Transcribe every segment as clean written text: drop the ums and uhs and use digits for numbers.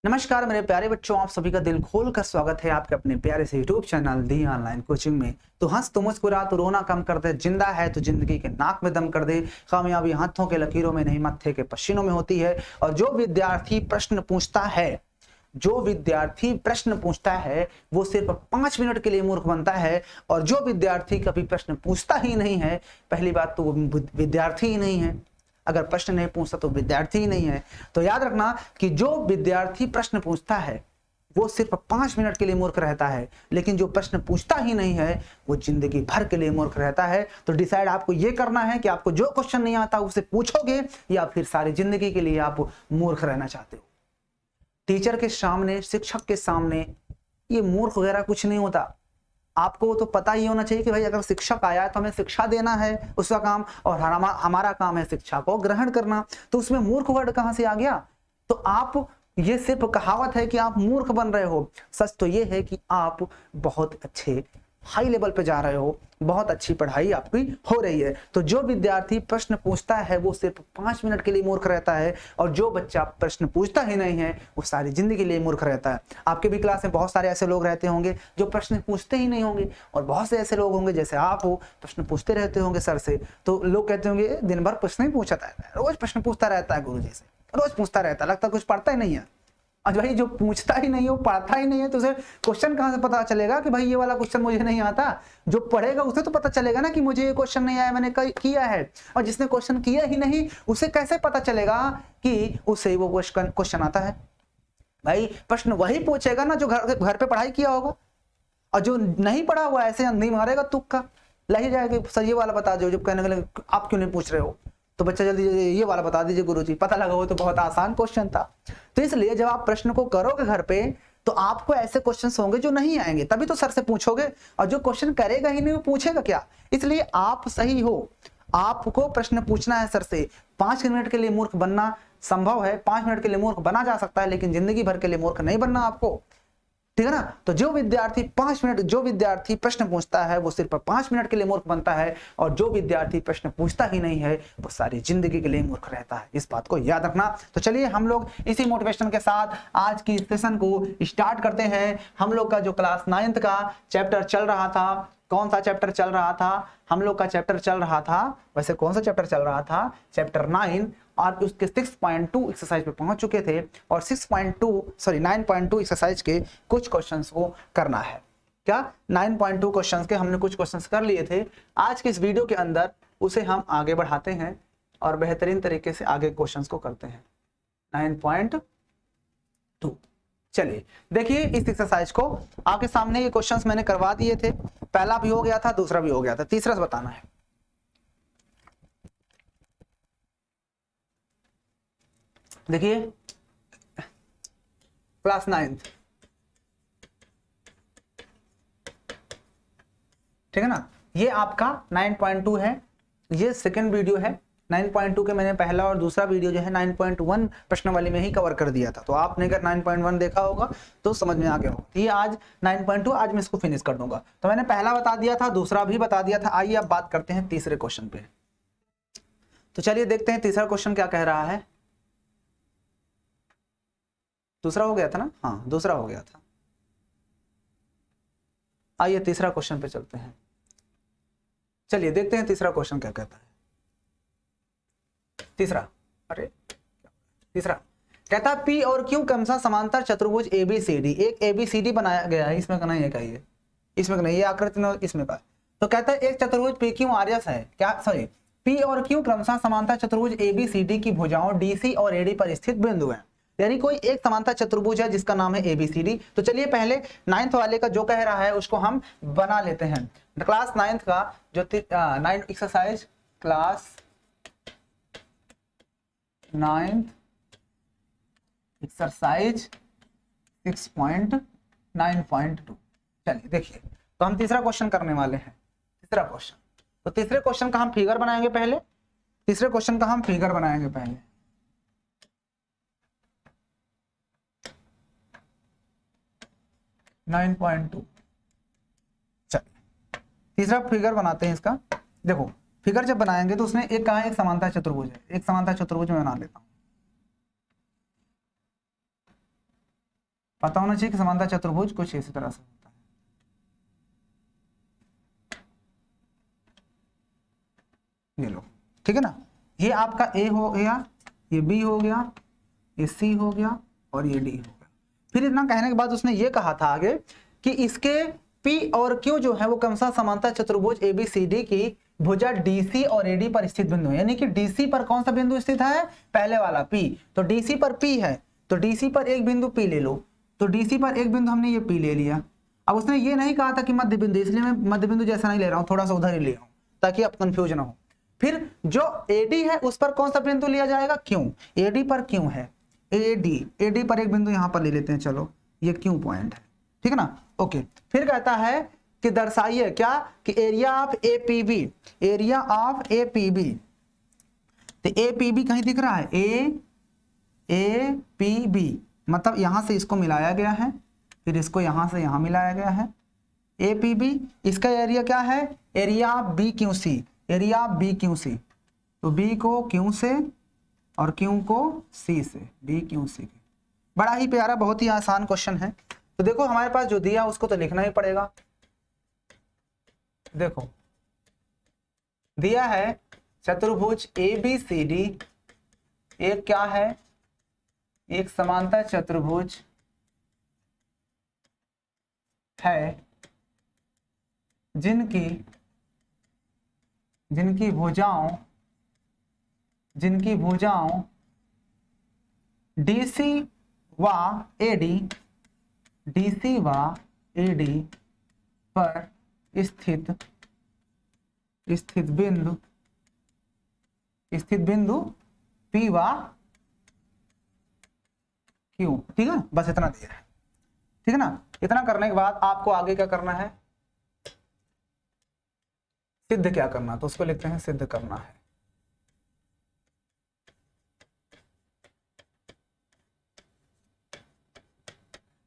नमस्कार मेरे प्यारे बच्चों, आप सभी का दिल खोल कर स्वागत है आपके अपने प्यारे से यूट्यूब चैनल दी ऑनलाइन कोचिंग में। तो हंस तो मुस्कुरा तो रोना कम कर दे, जिंदा है तो जिंदगी के नाक में दम कर दे। कामयाबी हाथों के लकीरों में नहीं, मत्थे के पसीनों में होती है। और जो विद्यार्थी प्रश्न पूछता है वो सिर्फ 5 मिनट के लिए मूर्ख बनता है। और जो विद्यार्थी कभी प्रश्न पूछता ही नहीं है, पहली बात तो वो विद्यार्थी ही नहीं है। अगर प्रश्न नहीं पूछता तो विद्यार्थी ही नहीं है। तो याद रखना कि जो विद्यार्थी प्रश्न पूछता है वो सिर्फ 5 मिनट के लिए मूर्ख रहता है, लेकिन जो प्रश्न पूछता ही नहीं है वो जिंदगी भर के लिए मूर्ख रहता है। तो डिसाइड आपको ये करना है कि आपको जो क्वेश्चन नहीं आता उसे पूछोगे या फिर सारी जिंदगी के लिए आप मूर्ख रहना चाहते हो। टीचर के सामने, शिक्षक के सामने ये मूर्ख वगैरह कुछ नहीं होता। आपको तो पता ही होना चाहिए कि भाई अगर शिक्षक आया है तो हमें शिक्षा देना है, उसका काम, और हमारा काम है शिक्षा को ग्रहण करना। तो उसमें मूर्ख वर्ड कहां से आ गया? तो आप, ये सिर्फ कहावत है कि आप मूर्ख बन रहे हो। सच तो ये है कि आप बहुत अच्छे हाई लेवल पे जा रहे हो, बहुत अच्छी पढ़ाई आपकी हो रही है। तो जो विद्यार्थी प्रश्न पूछता है वो सिर्फ 5 मिनट के लिए मूर्ख रहता है, और जो बच्चा प्रश्न पूछता ही नहीं है वो सारी जिंदगी के लिए मूर्ख रहता है। आपके भी क्लास में बहुत सारे ऐसे लोग रहते होंगे जो प्रश्न पूछते ही नहीं होंगे, और बहुत से ऐसे लोग होंगे जैसे आप हो, प्रश्न पूछते रहते होंगे सर से। तो लोग कहते होंगे दिन भर प्रश्न ही पूछता है, रोज प्रश्न पूछता रहता है, गुरुजी से रोज पूछता रहता है, लगता कुछ पढ़ता ही नहीं है। आज भाई जो पूछता ही नहीं है, वो पढ़ता ही नहीं है, तो उसे क्वेश्चन कहां से पता चलेगा कि भाई ये वाला क्वेश्चन मुझे नहीं आता? जो पढ़ेगा उसे तो पता चलेगा ना कि मुझे ये क्वेश्चन नहीं आया, मैंने किया है। और जिसने क्वेश्चन किया ही नहीं उसे कैसे पता चलेगा कि उसे वो क्वेश्चन आता है? भाई प्रश्न वही पूछेगा ना जो घर पे पढ़ाई किया होगा, और जो नहीं पढ़ा हुआ ऐसे नहीं मारेगा तुक्का, लही जाएगा सर ये वाला बता दो। जब कहने के लिए आप क्यों नहीं पूछ रहे हो, तो बच्चा जल्दी ये वाला बता दीजिए गुरुजी, पता लगा वो तो बहुत आसान क्वेश्चन था। तो इसलिए जब आप प्रश्न को करोगे घर पे तो आपको ऐसे क्वेश्चंस होंगे जो नहीं आएंगे, तभी तो सर से पूछोगे। और जो क्वेश्चन करेगा ही नहीं वो पूछेगा क्या? इसलिए आप सही हो, आपको प्रश्न पूछना है सर से। 5 मिनट के लिए मूर्ख बनना संभव है, 5 मिनट के लिए मूर्ख बना जा सकता है, लेकिन जिंदगी भर के लिए मूर्ख नहीं बनना आपको, ठीक है ना? तो जो विद्यार्थी प्रश्न पूछता है वो सिर्फ 5 मिनट के लिए मूर्ख बनता है, और जो विद्यार्थी प्रश्न पूछता ही नहीं है वो सारी जिंदगी के लिए मूर्ख रहता है। इस बात को याद रखना। तो चलिए हम लोग इसी मोटिवेशन के साथ आज की सेशन को स्टार्ट करते हैं। हम लोग का जो क्लास 9th का चैप्टर चल रहा था, कौन सा चैप्टर चल रहा था? हम लोग का चैप्टर चल रहा था, वैसे कौन सा चैप्टर चल रहा था? चैप्टर 9, और उसके 6.2 एक्सरसाइज पे पहुंच चुके थे, और 9.2 एक्सरसाइज के कुछ क्वेश्चंस को करना है। क्या 9.2 क्वेश्चंस के हमने कुछ क्वेश्चंस कर लिए थे। आज के इस वीडियो के अंदर उसे हम आगे बढ़ाते हैं और बेहतरीन तरीके से आगे क्वेश्चंस को करते हैं। 9.2 चलिए देखिए इस एक्सरसाइज को। आपके सामने ये क्वेश्चंस मैंने करवा दिए थे, पहला भी हो गया था, दूसरा भी हो गया था, तीसरा बताना है। देखिए क्लास 9th, ठीक है ना? ये आपका 9.2 है, ये सेकंड वीडियो है। 9.2 के मैंने पहला और दूसरा वीडियो जो है 9.1 प्रश्नावली में ही कवर कर दिया था। तो आपने अगर 9.1 देखा होगा तो समझ में आ गया होगा। ये आज 9.2, आज मैं इसको फिनिश कर दूंगा। तो मैंने पहला बता दिया था, दूसरा भी बता दिया था। आइए अब बात करते हैं तीसरे क्वेश्चन पे। तो चलिए देखते हैं तीसरा क्वेश्चन क्या कह रहा है। दूसरा हो गया था ना? हाँ दूसरा हो गया था। आइए तीसरा क्वेश्चन पे चलते हैं। चलिए देखते हैं तीसरा क्वेश्चन क्या कहता है। तीसरा कहता है P और Q क्रमशः समांतर चतुर्भुज ABCD, एक ABCD बनाया गया है। इसमें कहना है क्या? ये इसमें कहना, ये आकृति में इसमें का। तो कहता है एक चतुर्भुज PQRS है, क्या सॉरी P और Q क्रमशः समांतर चतुर्भुज ABCD की भुजाओं DC और AD पर स्थित बिंदु है। यानी कोई एक समांतर चतुर्भुज है जिसका नाम है ABCD। तो चलिए पहले 9th वाले का जो कह रहा है उसको हम बना लेते हैं। क्लास 9th का जो 9 एक्सरसाइज, क्लास 9th एक्सरसाइज 6.9.2। चलिए देखिए, तो हम तीसरा क्वेश्चन करने वाले हैं। तीसरा क्वेश्चन, तो तीसरे क्वेश्चन का हम फिगर बनाएंगे पहले। 9.2। चलिए तीसरा फिगर बनाते हैं इसका। देखो फिगर जब बनाएंगे तो उसमें एक कहा है, एक समांतर चतुर्भुज है। एक समांतर चतुर्भुज में बना लेता हूं। पता होना चाहिए कि समांतर चतुर्भुज कुछ इसी तरह से होता है। ये लो, ठीक है ना, ये आपका ए हो गया, ये बी हो गया, ये सी हो गया और ये डी हो गया। फिर इतना कहने के बाद उसने ये कहा था आगे कि इसके पी और क्यू जो है वो क्रमशः समांतर चतुर्भुज एबीसीडी की भुजा डीसी और एडी पर स्थित बिंदु है। यानी कि डीसी पर कौन सा बिंदु स्थित है, पहले वाला पी, तो डीसी पर पी है, तो डीसी पर एक बिंदु पी ले लो, तो डीसी पर एक बिंदु हमने ये पी ले लिया। अब उसने ये नहीं कहा था कि मध्य बिंदु, इसलिए मैं मध्य बिंदु जैसा नहीं ले रहा हूँ, थोड़ा सा उधर ही ले रहा हूँ ताकि अब कंफ्यूज ना हो। फिर जो एडी है उस पर कौन सा बिंदु लिया जाएगा, क्यों, एडी पर क्यों है, एडी पर एक बिंदु यहां पर ले लेते हैं, चलो ये क्यों पॉइंट है, ठीक है ना, ओके। फिर कहता है कि दर्शाइए क्या, कि area of A P B, area of APB, तो एपीबी कहीं दिख रहा है, एपीबी मतलब यहां से इसको मिलाया गया है, फिर इसको यहां से यहां मिलाया गया है, एपीबी, इसका एरिया क्या है, area of B Q C, area of B Q C, तो बी को क्यू से और क्यू को सी से, बी क्यू सी के। बड़ा ही प्यारा, बहुत ही आसान क्वेश्चन है। तो देखो हमारे पास जो दिया उसको तो लिखना ही पड़ेगा। देखो दिया है चतुर्भुज ए बी सी डी, एक क्या है, एक समांतर चतुर्भुज है जिनकी भुजाओं डीसी व एडी पर स्थित बिंदु पी व क्यू, ठीक है, बस इतना दिया है, ठीक है ना। इतना करने के बाद आपको आगे क्या करना है, सिद्ध क्या करना, तो उसको लिखते हैं सिद्ध करना है।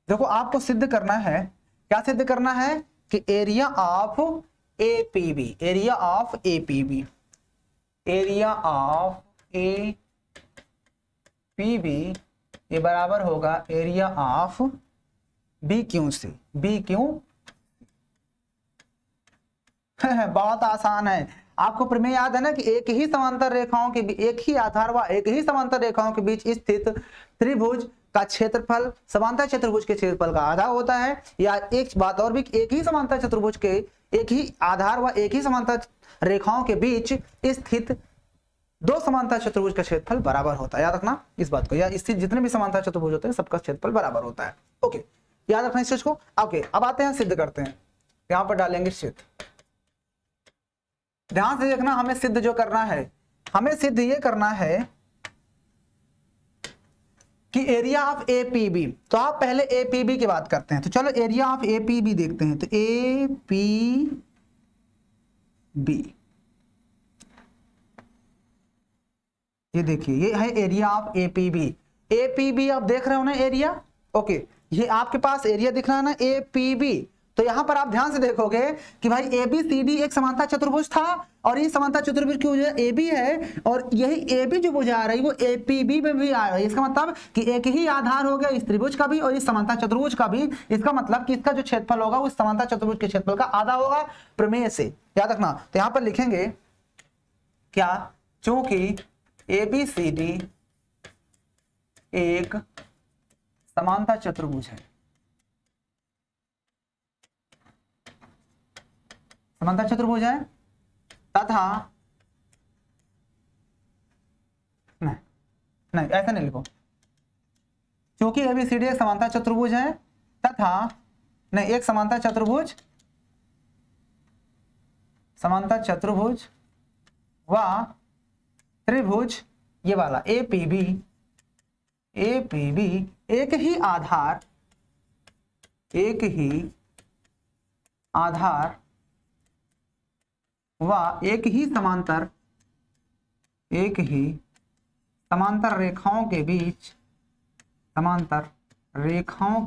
देखो आपको सिद्ध करना है, क्या सिद्ध करना है, कि area of A P B, area of A P B, area of A P B ये बराबर होगा area of B Q C, B Q बहुत आसान है। आपको प्रमेय याद है ना कि एक ही समांतर रेखाओं के, एक ही आधार व एक ही समांतर रेखाओं के बीच स्थित त्रिभुज का क्षेत्रफल समांतर चतुर्भुज के क्षेत्रफल का आधा होता है। या एक बात और भी, एक ही समांतर चतुर्भुज के एक ही आधार व एक ही समांतर रेखाओं के बीच स्थित दो समांतर चतुर्भुज का क्षेत्रफल बराबर होता है। याद रखना इस बात को, या स्थित जितने भी समांतर चतुर्भुज होते हैं सबका क्षेत्रफल बराबर होता है। ओके, याद रखना इस चीज को। ओके, अब आते हैं सिद्ध करते हैं, यहां पर डालेंगे सिद्ध। ध्यान से देखना, हमें सिद्ध जो करना है, हमें सिद्ध ये करना है कि एरिया ऑफ एपीबी, तो आप पहले एपीबी की बात करते हैं, तो चलो एरिया ऑफ एपीबी देखते हैं। तो एपीबी ये देखिए, ये है एरिया ऑफ एपीबी। एपीबी आप देख रहे हो ना एरिया, ओके, ये आपके पास एरिया दिख रहा है ना एपीबी। तो यहां पर आप ध्यान से देखोगे कि भाई एबीसीडी एक समांतर चतुर्भुज था, और ये समांतर चतुर्भुज की भुजा एबी है, और यही एबी जो भुजा आ रही वो एपीबी में भी आ रही है। इसका मतलब कि एक ही आधार हो गया इस त्रिभुज का भी और इस समांतर चतुर्भुज का भी। इसका मतलब कि इसका जो क्षेत्रफल होगा वो समांतर चतुर्भुज के क्षेत्रफल का आधा होगा प्रमेय से, याद रखना। तो यहां पर लिखेंगे क्या, चूंकि एबीसीडी एक समांतर चतुर्भुज है, समांतर चतुर्भुज है तथा नहीं ऐसा नहीं लिखो, क्योंकि एबीसीडी एक समांतर चतुर्भुज है तथा नहीं एक समांतर चतुर्भुज व त्रिभुज ये वाला एपीबी एक ही आधार व एक ही समांतर रेखाओं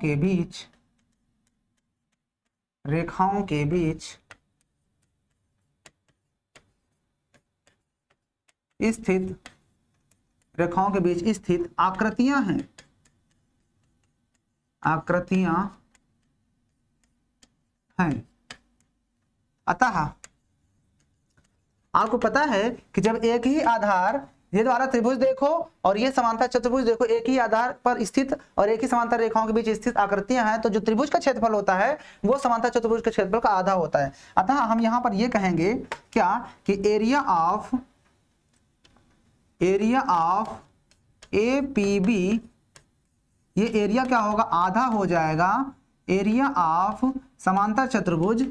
के बीच स्थित आकृतियां हैं, आकृतियां हैं। अतः आपको पता है कि जब एक ही आधार, ये द्वारा त्रिभुज देखो और ये समांतर चतुर्भुज देखो, एक ही आधार पर स्थित और एक ही समांतर रेखाओं के बीच स्थित आकृतियां हैं, तो जो त्रिभुज का क्षेत्रफल होता है वो समांतर चतुर्भुज के क्षेत्रफल का आधा होता है। अतः हम यहां पर ये कहेंगे क्या कि एरिया ऑफ APB, ये एरिया क्या होगा, आधा हो जाएगा एरिया ऑफ समांतर चतुर्भुज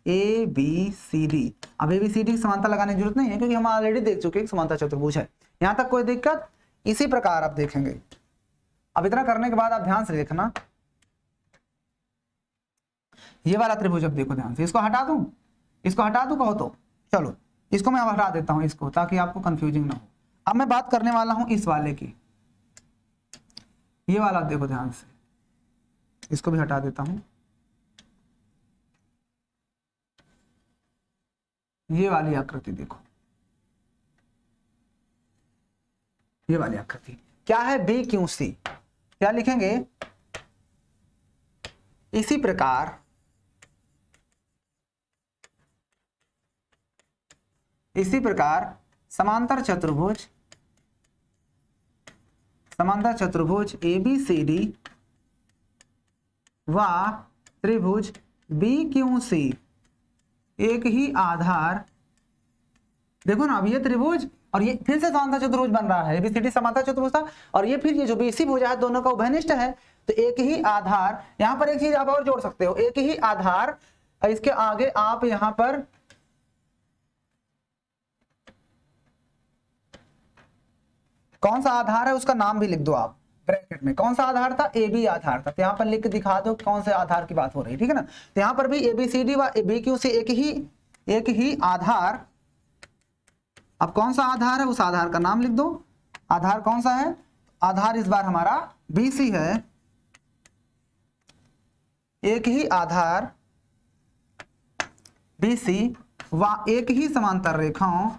ABCD। अब ABCD की समांतर लगाने की जरूरत नहीं है क्योंकि हम ऑलरेडी देख चुके हैं समांतर चतुर्भुज है। यहां तक कोई दिक्कत? इसी प्रकार आप देखेंगे। अब इतना करने के बाद आप ध्यान से देखना, ये वाला त्रिभुज अब देखो ध्यान से, इसको हटा दूं कहो तो चलो इसको मैं अब हटा देता हूं इसको, ताकि आपको कंफ्यूजिंग ना हो। अब मैं बात करने वाला हूं इस वाले की, ये वाला देखो ध्यान से, इसको भी हटा देता हूं। ये वाली आकृति देखो, ये वाली आकृति क्या है, BQC। क्या लिखेंगे, इसी प्रकार समांतर चतुर्भुज ABCD व त्रिभुज BQC एक ही आधार, देखो ना अब ये त्रिभुज और ये फिर से समांतर चतुर्भुज बन रहा है। ABCD समांतर चतुर्भुज था और ये फिर ये जो BC भुजा है दोनों का उभयनिष्ठ है, तो एक ही आधार, यहां पर एक चीज आप और जोड़ सकते हो, एक ही आधार, इसके आगे आप यहां पर कौन सा आधार है उसका नाम भी लिख दो आप ब्रैकेट में। कौन सा आधार था, AB आधार था, तो यहां पर लिख के दिखा दो कौन से आधार की बात हो रही है, ठीक है ना। तो यहां पर भी ABCD व BQC एक ही आधार। अब कौन सा आधार है, उस आधार का नाम लिख दो। आधार कौन सा है, आधार इस बार हमारा BC है। एक ही आधार BC व एक ही समांतर रेखाओं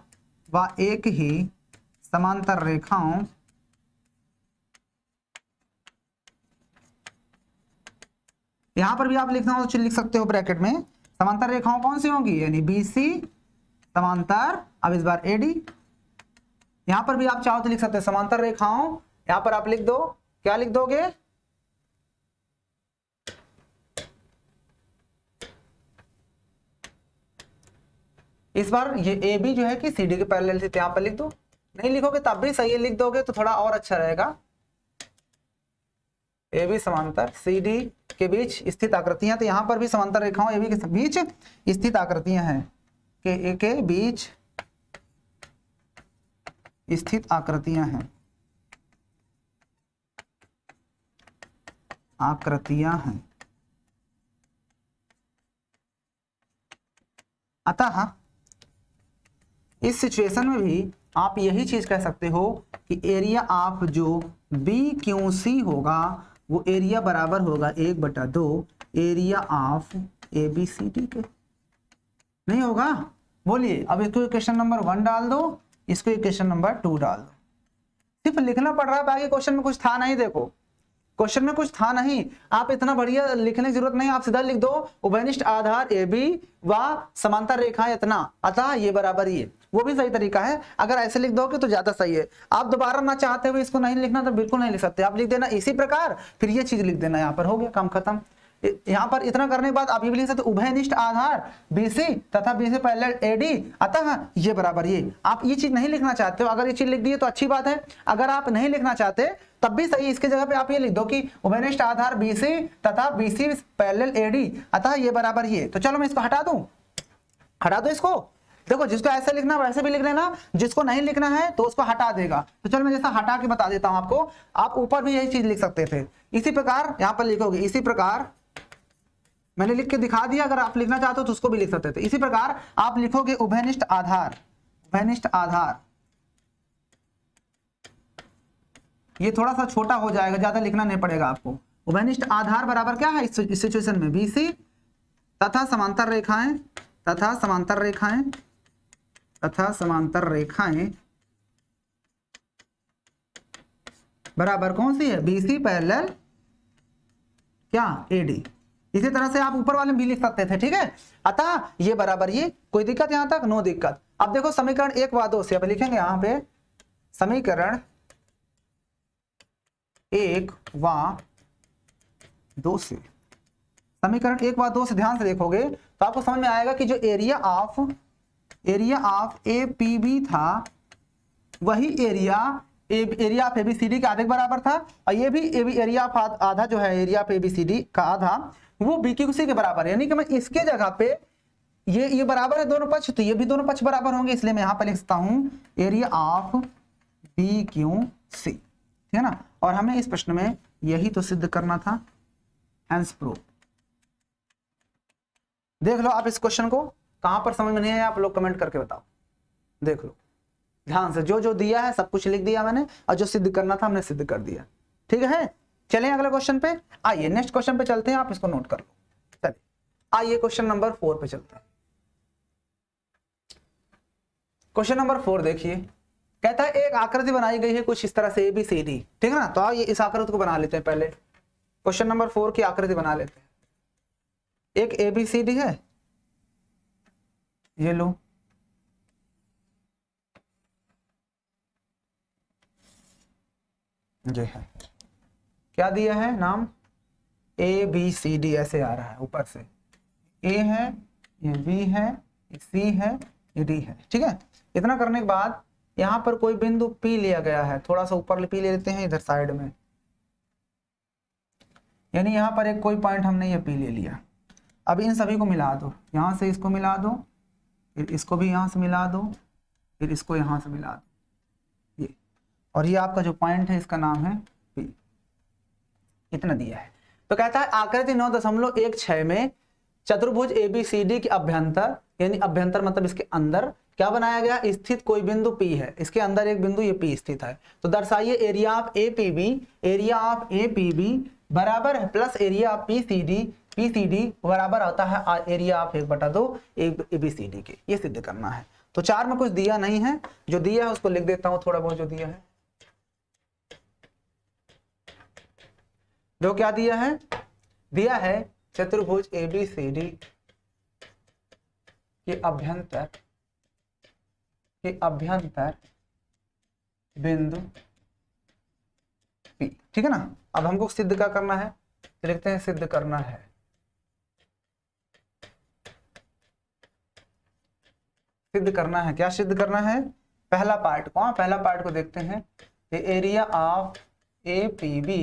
यहां पर भी आप लिखना हो तो लिख सकते हो ब्रैकेट में। समांतर रेखाओं कौन सी होंगी, यानी BC समांतर, अब इस बार AD। यहां पर भी आप चाहो तो लिख सकते हो समांतर रेखाओं, यहां पर आप लिख दो, क्या लिख दोगे, इस बार ये AB जो है कि CD के पैरेलल थी, यहां पर लिख दो। नहीं लिखोगे तब भी सही है, लिख दोगे तो थोड़ा और अच्छा रहेगा। AB समांतर CD के बीच स्थित आकृतियां, तो यहां पर भी समांतर रेखाओं AB के बीच स्थित आकृतियां हैं, के बीच स्थित आकृतियां हैं, अतः इस सिचुएशन में भी आप यही चीज कह सकते हो कि एरिया ऑफ जो BQC होगा वो एरिया बराबर होगा 1/2 एरिया ऑफ ABCD के। नहीं होगा, बोलिए। अब इसको इक्वेशन नंबर 1 डाल दो, इसको इक्वेशन नंबर 2 डाल दो। सिर्फ लिखना पड़ रहा है, बाकी क्वेश्चन में कुछ था नहीं। देखो क्वेश्चन में कुछ था नहीं, आप इतना बढ़िया लिखने की जरूरत नहीं, आप सीधा लिख दो उभयनिष्ठ आधार AB व समांतर रेखाएं इतना, अतः ये बराबर ये, वो भी सही तरीका है। अगर ऐसे लिख दोगे तो ज्यादा सही है। आप दोबारा ना चाहते हुए इसको नहीं लिखना तो बिल्कुल नहीं लिख सकते, आप लिख देना इसी प्रकार, फिर ये चीज लिख देना, यहाँ पर हो गया काम खत्म। यहाँ पर इतना करने के बाद आप ये भी लिख सकते उभयनिष्ठ आधार BC तथा BC पैरेलल AD, अतः ये बराबर ये। आप ये चीज नहीं लिखना चाहते हो, अगर ये चीज लिख दी है तो अच्छी बात है, अगर आप नहीं लिखना चाहते तब भी सही। इसके जगह पे आप ये लिख दो कि उभयनिष्ठ आधार BC तथा BC पैरेलल AD, अतः ये बराबर ये। तो चलो मैं इसको हटा दूं, हटा दो इसको। देखो जिसको ऐसे लिखना वैसे भी लिख लेना, जिसको नहीं लिखना है तो उसको हटा देगा। तो चलो मैं जैसा हटा के बता देता हूं आपको, आप ऊपर भी यही चीज लिख सकते थे। इसी प्रकार यहां पर लिखोगे, इसी प्रकार मैंने लिख के दिखा दिया, अगर आप लिखना चाहते हो तो उसको भी लिख सकते थे। इसी प्रकार आप लिखोगे उभयनिष्ठ आधार, ये थोड़ा सा छोटा हो जाएगा, ज्यादा लिखना नहीं पड़ेगा आपको। उभयनिष्ठ आधार बराबर क्या है इस सिचुएशन में, BC तथा समांतर रेखाएं बराबर कौन सी है, BC पैरेलल क्या AD। इसी तरह से आप ऊपर वाले में भी लिख सकते थे, ठीक है। अतः ये बराबर ये, कोई दिक्कत यहां तक? नो दिक्कत। अब देखो समीकरण 1 व 2 से अब लिखेंगे यहां पे समीकरण 1 व 2 से, समीकरण 1 व 2 से ध्यान से देखोगे तो आपको समझ में आएगा कि जो एरिया ऑफ APB था वही एरिया ऑफ ABCD के आधे के बराबर था, और ये भी एरिया ऑफ आधा जो है एरिया ऑफ ABCD का आधा वो BQC के बराबर है। यानी कि मैं इसके जगह पे ये बराबर है दोनों पक्ष, तो ये भी दोनों पक्ष बराबर होंगे, इसलिए मैं यहां पर लिख सकता हूं एरिया ऑफ BQC, ठीक है ना। और हमें इस प्रश्न में यही तो सिद्ध करना था, हेंस प्रूव। देख लो आप इस क्वेश्चन को, कहां पर समझ में नहीं आया आप लोग कमेंट करके बताओ। देख लो ध्यान से, जो जो दिया है सब कुछ लिख दिया मैंने, और जो सिद्ध करना था हमने सिद्ध कर दिया, ठीक है। चलें अगले क्वेश्चन पे, आइए नेक्स्ट क्वेश्चन पे चलते हैं, आप इसको नोट कर लो। चलिए आइए क्वेश्चन नंबर 4 पे चलते हैं। क्वेश्चन नंबर 4 देखिए, कहता है एक आकृति बनाई गई है कुछ इस तरह से ABCD, ठीक है ना। तो आइए इस आकृति को बना लेते हैं। पहले क्वेश्चन नंबर 4 की आकृति बना लेते हैं। एक ABCD है, ये लो, ये है, क्या दिया है नाम, ABCD ऐसे आ रहा है ऊपर से, A है, ये B है, ये C है, ये D है, ठीक है। इतना करने के बाद यहां पर कोई बिंदु P लिया गया है, थोड़ा सा ऊपर P ले लेते हैं इधर साइड में, यानी यहां पर एक कोई पॉइंट हमने ये P ले लिया। अब इन सभी को मिला दो, यहां से इसको मिला दो, फिर इसको भी यहां से मिला दो, फिर इसको यहां से मिला दो, ये, और ये आपका जो पॉइंट है इसका नाम है P। इतना दिया है। तो कहता है आकृति 9.16 में चतुर्भुज ABCD के अभ्यंतर, यानी अभ्यंतर मतलब इसके अंदर क्या बनाया गया, स्थित कोई बिंदु P है, इसके अंदर एक बिंदु ये P स्थित है। तो दर्शाइए एरिया ऑफ APB बराबर है प्लस एरिया ऑफ PCD बराबर होता है एरिया ऑफ 1/2 ABCD के। ये सिद्ध करना है। तो 4 में कुछ दिया नहीं है, जो दिया है उसको लिख देता हूं, थोड़ा बहुत जो दिया है। जो क्या दिया है, दिया है चतुर्भुज ABCD के अभ्यंतर बिंदु P, ठीक है ना। अब हमको सिद्ध क्या करना है, तो लिखते हैं सिद्ध करना है, सिद्ध करना है। क्या सिद्ध करना है, पहला पार्ट को, पहला पार्ट को देखते हैं, area of APB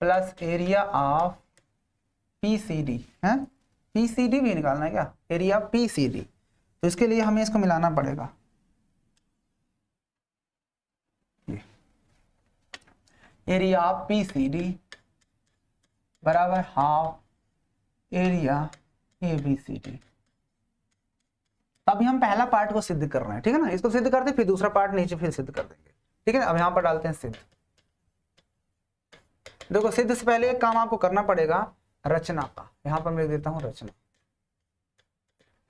plus area of PCD है, PCD भी निकालना है क्या, एरिया PCD। तो इसके लिए हमें इसको मिलाना पड़ेगा, ये एरिया ऑफ PCD बराबर हाफ एरिया ABCD। अभी हम पहला पार्ट को सिद्ध कर रहे हैं, ठीक है ना। इसको सिद्ध करते फिर दूसरा पार्ट नीचे फिर सिद्ध कर देंगे, ठीक है ना। अब यहां पर डालते हैं सिद्ध। देखो सिद्ध से पहले एक काम आपको करना पड़ेगा रचना का, यहां पर मैं लिख देता हूं रचना।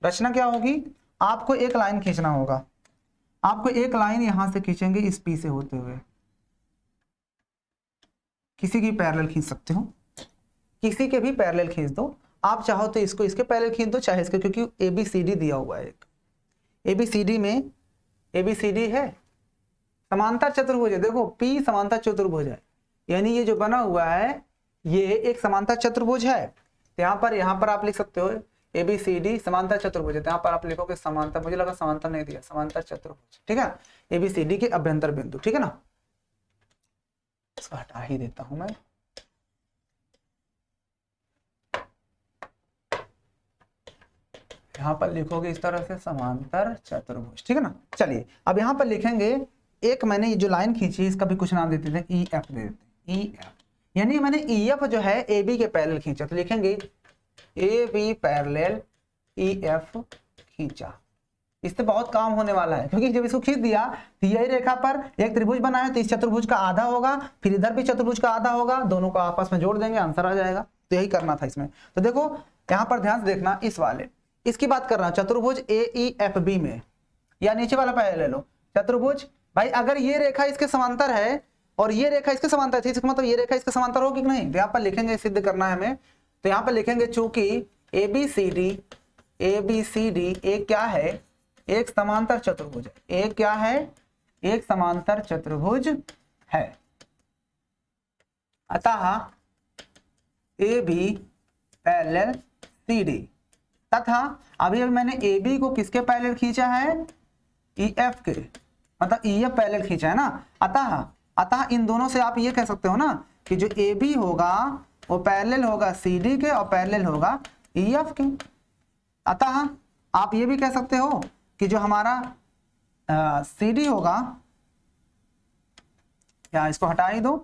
रचना क्या होगी, आपको एक लाइन खींचना होगा, आपको एक लाइन यहां से खींचेंगे इस P से होते हुए, किसी की पैरेलल खींच सकते हो, किसी के भी पैरेलल खींच दो। आप चाहो तो इसको इसके पैरेलल खींच दो, चाहे इसके, क्योंकि ABCD दिया हुआ है एक, ABCD में ABCD है समांतर चतुर्भुज है। देखो P समांतर चतुर्भुज है, यानी ये जो बना हुआ है ये एक समांतर चतुर्भुज है। यहाँ पर आप लिख सकते हो ABCD समांतर चतुर्भुज है, यहाँ पर आप लिखोगे समांतर, मुझे लगा समांतर नहीं दिया, समांतर चतुर्भुज, ठीक है। ABCD के अभ्यंतर बिंदु, ठीक है ना। इसको हटा ही देता हूं मैं, यहाँ पर लिखोगे इस तरह से समांतर चतुर्भुज, ठीक है ना। चलिए अब यहाँ पर लिखेंगे, एक मैंने ये जो लाइन खींची इसका भी कुछ नाम देते थे, EF दे देते, EF, यानी मैंने EF जो है AB के पैरेलल खींचा, तो लिखेंगे AB पैरेलल EF खींचा। इससे बहुत काम होने वाला है, क्योंकि जब इसको खींच दिया तो यही रेखा पर एक त्रिभुज बना है, तो इस चतुर्भुज का आधा होगा, फिर इधर भी चतुर्भुज का आधा होगा, दोनों को आपस में जोड़ देंगे, आंसर आ जाएगा। तो यही करना था इसमें। तो देखो यहाँ पर ध्यान से देखना, इस वाले इसकी बात कर रहा हूं, चतुर्भुज AEFB में, या नीचे वाला पहले ले लो, चतुर्भुज भाई अगर ये रेखा इसके समांतर है और ये रेखा इसके समांतर थी, इसका मतलब ये रेखा इसके समांतर होगी कि नहीं। तो यहाँ पर लिखेंगे, सिद्ध करना है हमें, तो यहाँ पर लिखेंगे चूंकि ए बी सी डी एक क्या है, एक समांतर चतुर्भुज है। एक क्या है, एक समांतर चतुर्भुज है। अतः A B parallel C D तथा अभी मैंने ए बी को किसके पैरेलल खींचा है, ई एफ के, मतलब ई एफ पैरेलल खींचा है ना। अतः इन दोनों से आप ये कह सकते हो ना कि जो ए बी होगा वो पैरेलल होगा सी डी के और पैरेलल होगा ई एफ के। अतः आप ये भी कह सकते हो कि जो हमारा सी डी होगा, या इसको हटा ही दो।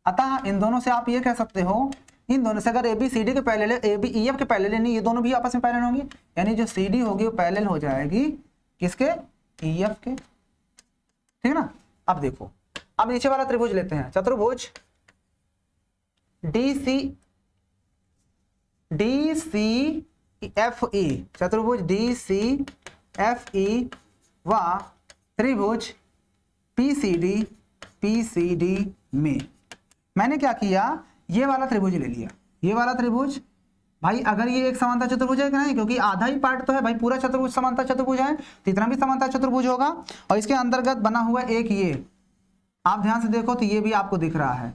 अतः इन दोनों से आप ये कह सकते हो, इन दोनों से अगर ए बी सी डी के पैरेलल है, ए बी ई एफ के पैरेलल नहीं, ये दोनों भी आपस में पैरेलल होंगी, यानी जो सी डी होगी वो पैरेलल हो जाएगी किसके, ई एफ के। ठीक है ना। अब देखो, अब नीचे वाला त्रिभुज लेते हैं, चतुर्भुज डी सी एफ ई, चतुर्भुज डी सी एफ ई व त्रिभुज पी सी डी में मैंने क्या किया, ये वाला त्रिभुज ले लिया। ये वाला त्रिभुज भाई, अगर ये एक समांतर चतुर्भुज है कि नहीं, क्योंकि आधा ही पार्ट तो है भाई, पूरा चतुर्भुज समांतर चतुर्भुज है, तो इतना भी समांतर चतुर्भुज होगा। और इसके अंतर्गत बना हुआ एक ये, आप ध्यान से देखो तो ये भी आपको दिख रहा है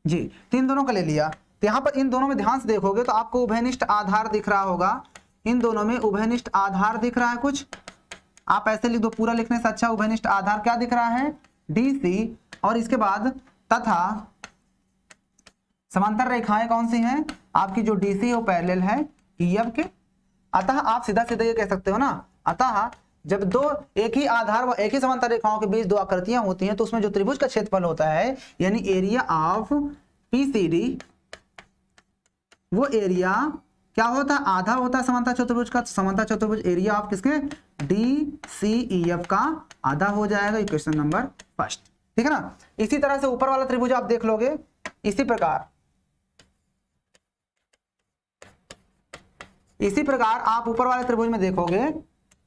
जी। तो इन दोनों का ले लिया, तो यहाँ पर इन दोनों में ध्यान से देखोगे तो आपको उभयनिष्ठ आधार दिख रहा होगा। इन दोनों में उभयनिष्ठ आधार दिख रहा है कुछ, आप ऐसे लिख दो, पूरा लिखने से अच्छा। उभयनिष्ठ आधार क्या दिख रहा है, डी सी, और इसके बाद तथा समांतर रेखाएं कौन सी हैं आपकी, जो डीसी है वो पैरेलल है ई एफ के। अतः आप सीधा सीधा ये कह सकते हो ना, अतः जब दो एक ही आधार व एक ही समांतर रेखाओं के बीच दो आकृतियां होती हैं तो उसमें जो त्रिभुज का क्षेत्रफल होता है, यानी area of P C D, वो एरिया क्या होता है, आधा होता है समांतर चतुर्भुज का। समांतर चतुर्भुज एरिया ऑफ किसके, डी सी ई एफ का आधा हो जाएगा। Equation number first. ठीक है ना। इसी तरह से ऊपर वाला त्रिभुज आप देख लोगे, इसी प्रकार आप ऊपर वाले त्रिभुज में देखोगे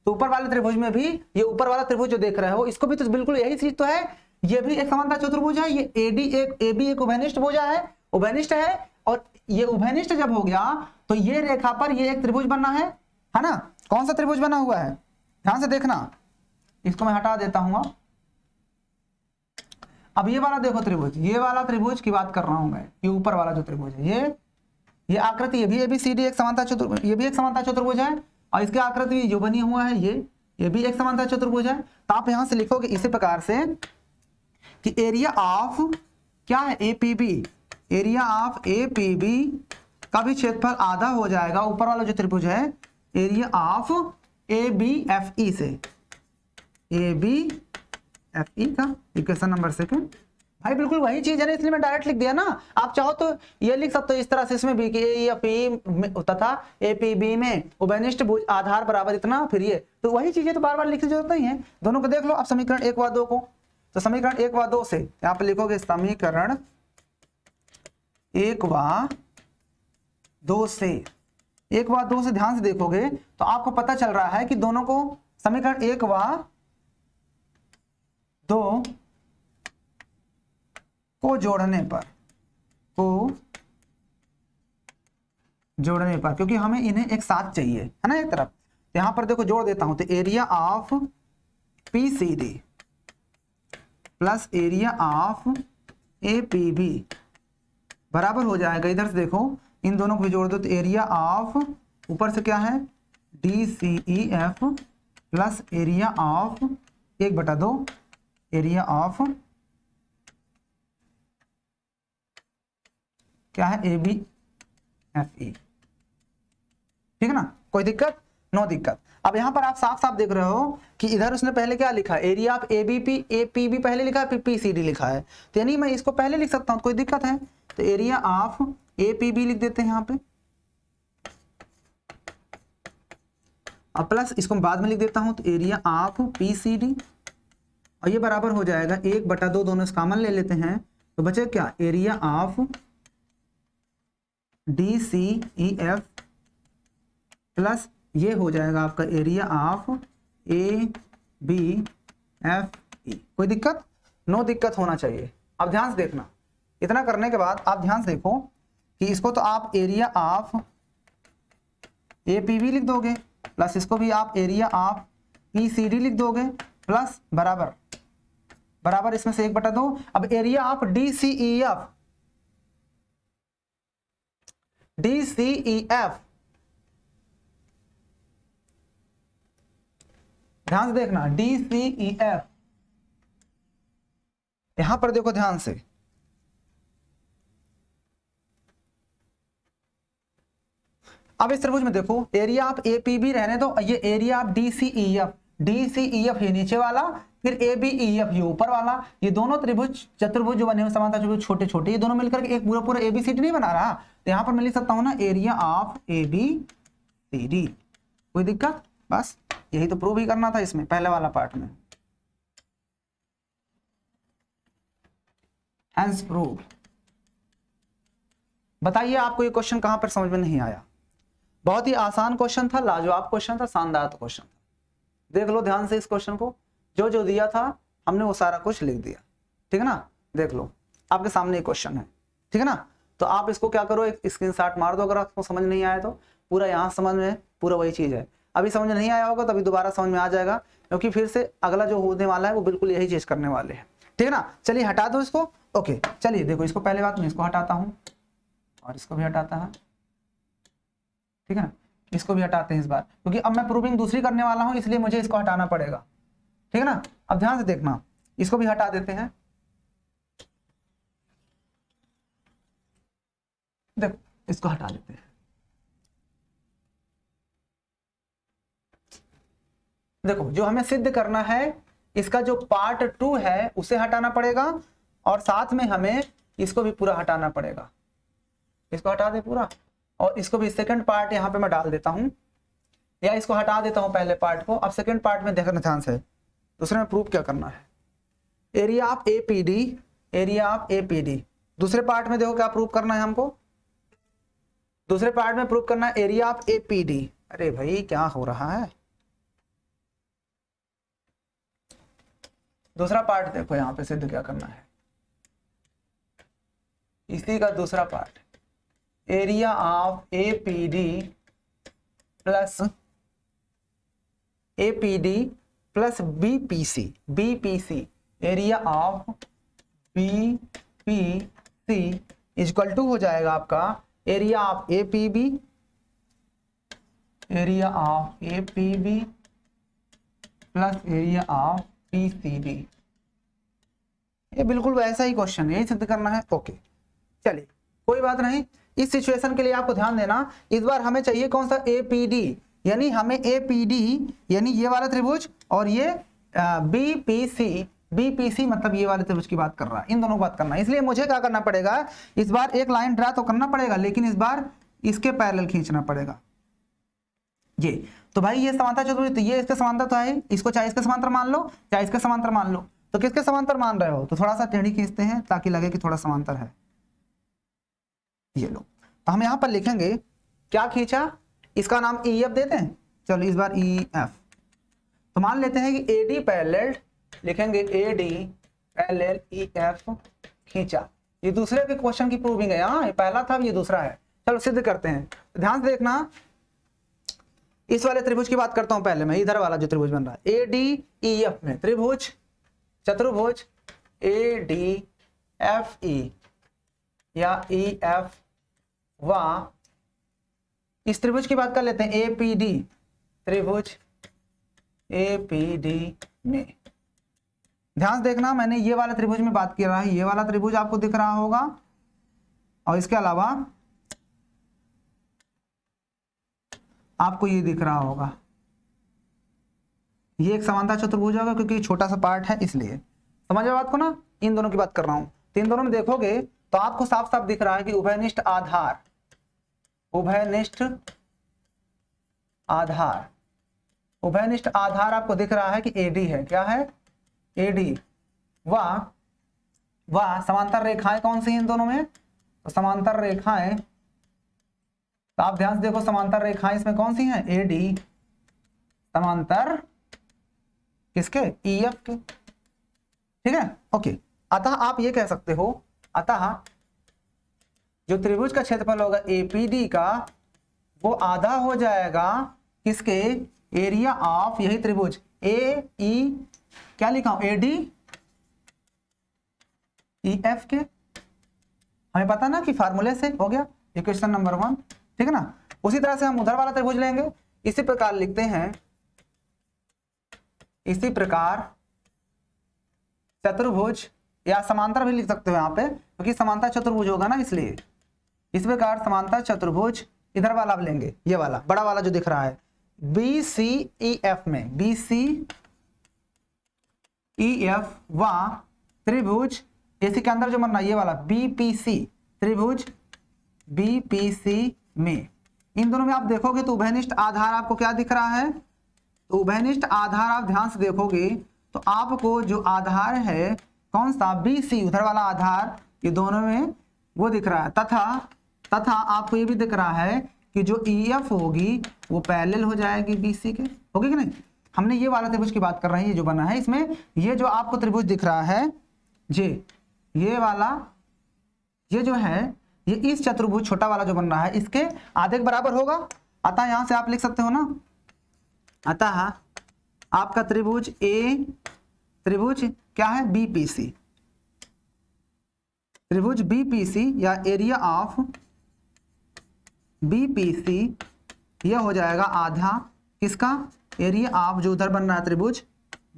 तो ऊपर वाले त्रिभुज में भी, ये ऊपर वाला त्रिभुज जो देख रहे हो, इसको भी तो बिल्कुल यही चीज तो है, ये भी एक समांतर चतुर्भुज है। ये ए बी एक उभयनिष्ठ भुजा है, उभयनिष्ठ है, और ये उभयनिष्ठ जब हो गया तो ये रेखा पर ये एक त्रिभुज बनना है ना। कौन सा त्रिभुज बना हुआ है, ध्यान से देखना, इसको मैं हटा देता हूं। अब ये वाला देखो त्रिभुज, ये वाला त्रिभुज की बात कर रहा हूं मैं, ये ऊपर वाला जो त्रिभुज है, ये आकृति, ये भी एबीसीडी एक समांतर चतुर्भुज, ये भी एक समांतर चतुर्भुज है, और इसकी आकृति जो बनी हुआ है ये भी एक समांतर चतुर्भुज है। तो आप यहां से लिखोगे इसी प्रकार से कि एरिया ऑफ क्या है, एपीबी, एरिया ऑफ एपीबी का भी क्षेत्रफल आधा हो जाएगा ऊपर वाला जो त्रिभुज है एरिया ऑफ एबीएफई से, एबीएफई का। इक्वेशन नंबर सेकंड भाई बिल्कुल वही चीज है ना, इसलिए मैं डायरेक्ट लिख दिया ना। आप चाहो तो ये लिख सकते हो इस तरह से, इसमें भी कि एपी तथा एपीबी में उभयनिष्ठ भुज आधार बराबर इतना, फिर ये, तो वही चीजें तो बार बार लिखने की जरूरत नहीं है। दोनों को देख लो आप, समीकरण 1 व 2 को, तो समीकरण 1 व 2 से यहाँ पे लिखोगे समीकरण 1 व 2 से, 1 व 2 से ध्यान से देखोगे तो आपको पता चल रहा है कि दोनों को समीकरण 1 व 2 को जोड़ने पर, क्योंकि हमें इन्हें एक साथ चाहिए है ना एक तरफ, तो यहां पर देखो जोड़ देता हूं, तो area of PCD plus area of APB बराबर हो जाएगा, इधर से देखो इन दोनों को भी जोड़ दो, तो एरिया ऑफ ऊपर से क्या है DCEF plus area of 1/2 area of क्या है ABFE। ठीक है ना, कोई दिक्कत, नो दिक्कत। अब यहां पर आप साफ साफ देख रहे हो कि इधर उसने पहले क्या लिखा, एरिया ऑफ APB पहले लिखा है, PCD लिखा है, तो यानी मैं इसको पहले लिख सकता हूं, कोई दिक्कत है। तो एरिया ऑफ APB लिख देते हैं यहां पे, अब प्लस इसको बाद में लिख देता हूं, तो एरिया ऑफ PCD, और ये बराबर हो जाएगा 1/2, दोनों कॉमन ले लेते हैं, तो बचे क्या, एरिया ऑफ DCEF प्लस ये हो जाएगा आपका एरिया ऑफ ABFE। कोई दिक्कत, नो दिक्कत होना चाहिए। अब ध्यान से देखना, इतना करने के बाद आप ध्यान से देखो कि इसको तो आप एरिया ऑफ APB लिख दोगे, प्लस इसको भी आप एरिया ऑफ PCD लिख दोगे, प्लस बराबर बराबर इसमें से 1/2। अब एरिया ऑफ DCEF ध्यान से देखना, DCEF यहां पर देखो ध्यान से, अब इस त्रिभुज में देखो एरिया ऑफ APB रहने दो, ये एरिया ऑफ DCEF ये नीचे वाला, फिर ABEF ये ऊपर वाला, ये दोनों त्रिभुज चतुर्भुज जो बने हुए समांतर त्रिभुज छोटे छोटे, ये दोनों मिलकर के एक पूरा पूरा ABCD नहीं बना रहा, तो यहां पर मैं लिख सकता हूं ना एरिया ऑफ ABCD। कोई दिक्कत? बस यही तो प्रूव ही करना था इसमें पहले वाला पार्ट में। Hence prove. बताइए आपको ये क्वेश्चन कहां पर समझ में नहीं आया? बहुत ही आसान क्वेश्चन था, लाजवाब क्वेश्चन था, शानदार क्वेश्चन था। देख लो ध्यान से इस क्वेश्चन को, जो जो दिया था हमने वो सारा कुछ लिख दिया, ठीक है ना। देख लो आपके सामने क्वेश्चन है, ठीक है ना। तो आप इसको क्या करो, एक स्क्रीनशॉट मार दो अगर आपको समझ नहीं आया तो। पूरा यहाँ समझ में पूरा वही चीज है, अभी समझ में नहीं आया होगा तभी दोबारा समझ में आ जाएगा, क्योंकि फिर से अगला जो होने वाला है वो बिल्कुल यही चीज करने वाले हैं, ठीक है ना। चलिए हटा दो इसको। ओके चलिए देखो, इसको पहले बात मैं इसको हटाता हूँ और इसको भी हटाता है, ठीक है ना। इसको भी हटाते हैं इस बार, क्योंकि अब मैं प्रूविंग दूसरी करने वाला हूं, इसलिए मुझे इसको हटाना पड़ेगा, ठीक है ना। अब ध्यान से देखना, इसको भी हटा देते हैं। देखो इसको हटा देते हैं। देखो जो हमें सिद्ध करना है, इसका जो पार्ट 2 है उसे हटाना पड़ेगा, और साथ में हमें इसको भी पूरा हटाना पड़ेगा। इसको हटा दे पूरा, और इसको भी सेकंड पार्ट यहाँ पे मैं डाल देता हूँ, या इसको हटा देता हूँ पहले पार्ट को। अब सेकंड पार्ट में देखना ध्यान से, दूसरे में प्रूफ क्या करना है, एरिया ऑफ APD। दूसरे पार्ट में देखो क्या प्रूफ करना है हमको, दूसरे पार्ट में प्रूफ करना है एरिया ऑफ APD। अरे भाई क्या हो रहा है, दूसरा पार्ट देखो यहाँ पे सिद्ध क्या करना है, इसी का दूसरा part, area of APD plus BPC, area of BPC equal to हो जाएगा आपका area of APB plus area of PCD। ये बिल्कुल वैसा ही क्वेश्चन है, यही सिद्ध करना है। ओके चलिए कोई बात नहीं, इस सिचुएशन के लिए आपको ध्यान देना, इस बार हमें चाहिए कौन सा, APD, यानी हमें APD यानी ये वाला त्रिभुज, और ये BPC मतलब ये वाले त्रिभुज की बात कर रहा है, इन दोनों की बात करना है। इसलिए मुझे क्या करना पड़ेगा, इस बार एक लाइन ड्रा तो करना पड़ेगा, लेकिन इस बार इसके पैरेलल खींचना पड़ेगा। ये तो भाई ये समांतर चतुर्भुज, तो ये इसके समांतर तो है, इसको चाहे इसके समांतर मान लो चाहे इसके समांतर मान लो। तो किसके समांतर मान रहे हो, तो थोड़ा सा टेढ़ी खींचते हैं ताकि लगे कि थोड़ा समांतर है। ये लो, तो हम यहां पर लिखेंगे क्या खींचा, इसका नाम EF देते हैं, चलो इस बार EF। तो मान लेते हैं कि AD पैरेलल, लिखेंगे AD पैरेलल EF खींचा। ये दूसरे के क्वेश्चन की प्रूविंग है, हाँ ये पहला था ये दूसरा है। चलो सिद्ध करते हैं, ध्यान से देखना, इस वाले त्रिभुज की बात करता हूं पहले मैं, इधर वाला जो त्रिभुज बन रहा है ADEF में, त्रिभुज चतुर्भुज ADFE या EF व इस त्रिभुज की बात कर लेते हैं APD, त्रिभुज APD में। ध्यान से देखना, मैंने ये वाला त्रिभुज में बात कर रहा है, ये वाला त्रिभुज आपको दिख रहा होगा, और इसके अलावा आपको ये दिख रहा होगा, ये एक समांतर चतुर्भुज होगा, क्योंकि छोटा सा पार्ट है इसलिए। समझ बात को ना, इन दोनों की बात कर रहा हूं। तो इन दोनों में देखोगे तो आपको साफ साफ दिख रहा है कि उभयनिष्ठ आधार आपको दिख रहा है कि AD है, क्या है AD। वाह समांतर रेखाएं कौन सी हैं इन दोनों में, तो समांतर रेखाएं, तो आप ध्यान से देखो समांतर रेखाएं इसमें कौन सी हैं, AD समांतर किसके, EF के, ठीक है, ओके। अतः आप ये कह सकते हो, अतः जो त्रिभुज का क्षेत्रफल होगा एपीडी का, वो आधा हो जाएगा किसके, एरिया ऑफ यही त्रिभुज ए ई, क्या लिखा हूं, एडी ई एफ के। हमें पता ना कि फार्मूले से हो गया इक्वेशन नंबर 1, ठीक है ना। उसी तरह से हम उधर वाला त्रिभुज लेंगे, इसी प्रकार लिखते हैं, इसी प्रकार चतुर्भुज, या समांतर भी लिख सकते हो यहाँ पे, क्योंकि समांतर चतुर्भुज होगा ना, इसलिए इस प्रकार समांतर चतुर्भुज इधर वाला अब लेंगे, ये वाला बड़ा वाला जो दिख रहा है बी सी ई एफ में, बी सी ई एफ व त्रिभुज इसी के अंदर जो बन रहा है ये वाला बीपीसी, त्रिभुज बीपीसी में, इन दोनों में आप देखोगे तो उभयनिष्ठ आधार आपको क्या दिख रहा है, तो उभयनिष्ठ आधार आप ध्यान से देखोगे तो आपको जो आधार है कौन सा, बीसी, उधर वाला आधार, ये दोनों में वो दिख रहा है, तथा आपको ये भी दिख रहा है कि जो EF होगी वो पैरेलल हो जाएगी BC के, होगी कि नहीं। हमने ये वाला त्रिभुज की बात कर रहे हैं, ये जो बना है इसमें, ये जो आपको त्रिभुज दिख रहा है ये वाला, ये जो है ये इस चतुर्भुज छोटा वाला जो बन रहा है इसके आधे के बराबर होगा। अतः यहां से आप लिख सकते हो ना, अतः आपका त्रिभुज त्रिभुज क्या है, BPC, त्रिभुज BPC या एरिया ऑफ BPC यह हो जाएगा आधा किसका, एरिया ऑफ जो उधर बन रहा है त्रिभुज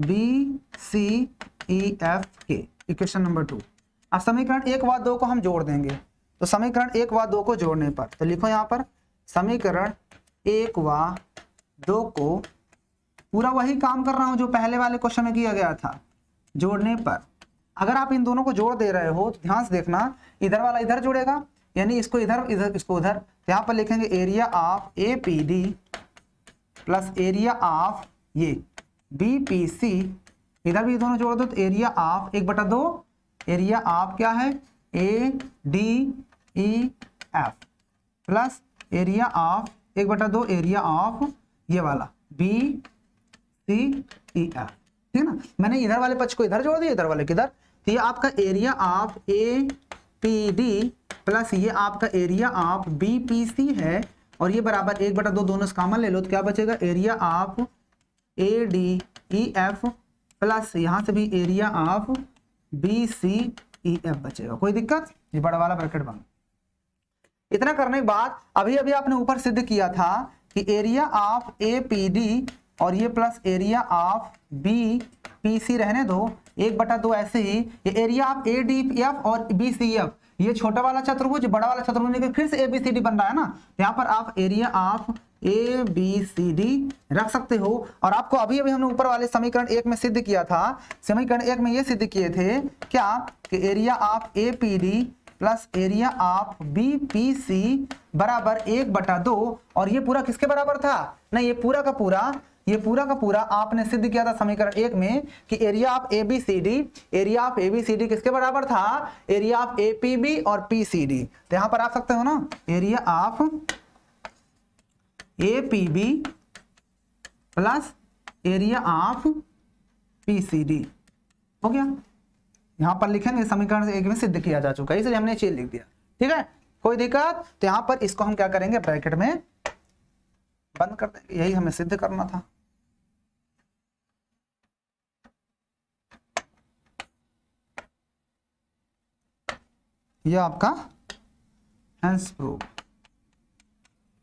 BCEF के, इक्वेशन नंबर 2। अब समीकरण 1 व 2 को हम जोड़ देंगे, तो समीकरण 1 व 2 को जोड़ने पर, तो लिखो यहाँ पर समीकरण 1 व 2 को, पूरा वही काम कर रहा हूं जो पहले वाले क्वेश्चन में किया गया था, जोड़ने पर अगर आप इन दोनों को जोड़ दे रहे हो तो ध्यान से देखना, इधर वाला इधर जुड़ेगा, यानी इसको इधर, इधर इसको उधर, यहाँ पर लिखेंगे area of APD plus area of ये बीपीसी, इधर भी दोनों जोड़ दो तो एरिया ऑफ 1/2, एरिया ऑफ क्या है ADEF plus area of 1/2 area of ये वाला BCEF, ठीक ना। मैंने इधर वाले पक्ष को इधर जोड़ दिया, इधर वाले किधर, तो ये आपका एरिया ऑफ APD प्लस ये आपका एरिया ऑफ BPC है, और ये बराबर 1/2, दोनों से कॉमन ले लो तो क्या बचेगा, एरिया ऑफ ADEF प्लस यहाँ से भी एरिया ऑफ BCEF बचेगा। कोई दिक्कत, ये बड़ा वाला ब्रैकेट बन। इतना करने के बाद अभी आपने ऊपर सिद्ध किया था कि एरिया ऑफ APD और ये प्लस एरिया ऑफ BPC रहने दो, 1/2 ऐसे ही, ये एरिया ऑफ ADF और BCF, ये छोटा वाला चतुर्भुज बड़ा वाला चतुर्भुज फिर से ABCD बन रहा है ना, यहाँ पर आप एरिया ऑफ ABCD रख सकते हो। और आपको अभी हमने ऊपर वाले समीकरण 1 में सिद्ध किया था, समीकरण 1 में ये सिद्ध किए थे क्या, कि area of APD plus area of BPC बराबर 1/2, और ये पूरा किसके बराबर था, नहीं ये पूरा का पूरा आपने सिद्ध किया था समीकरण 1 में कि एरिया ऑफ ABCD किसके बराबर था, एरिया ऑफ APB और PCD। तो यहां पर आप सकते हो ना, area of APB plus area of PCD हो गया। यहां पर लिखेंगे समीकरण 1 में सिद्ध किया जा चुका है, इसलिए हमने चीज लिख दिया, ठीक है, कोई दिक्कत। तो यहां पर इसको हम क्या करेंगे, ब्रैकेट में बंद कर देंगे, यही हमें सिद्ध करना था। यह आपका हेंस प्रूफ।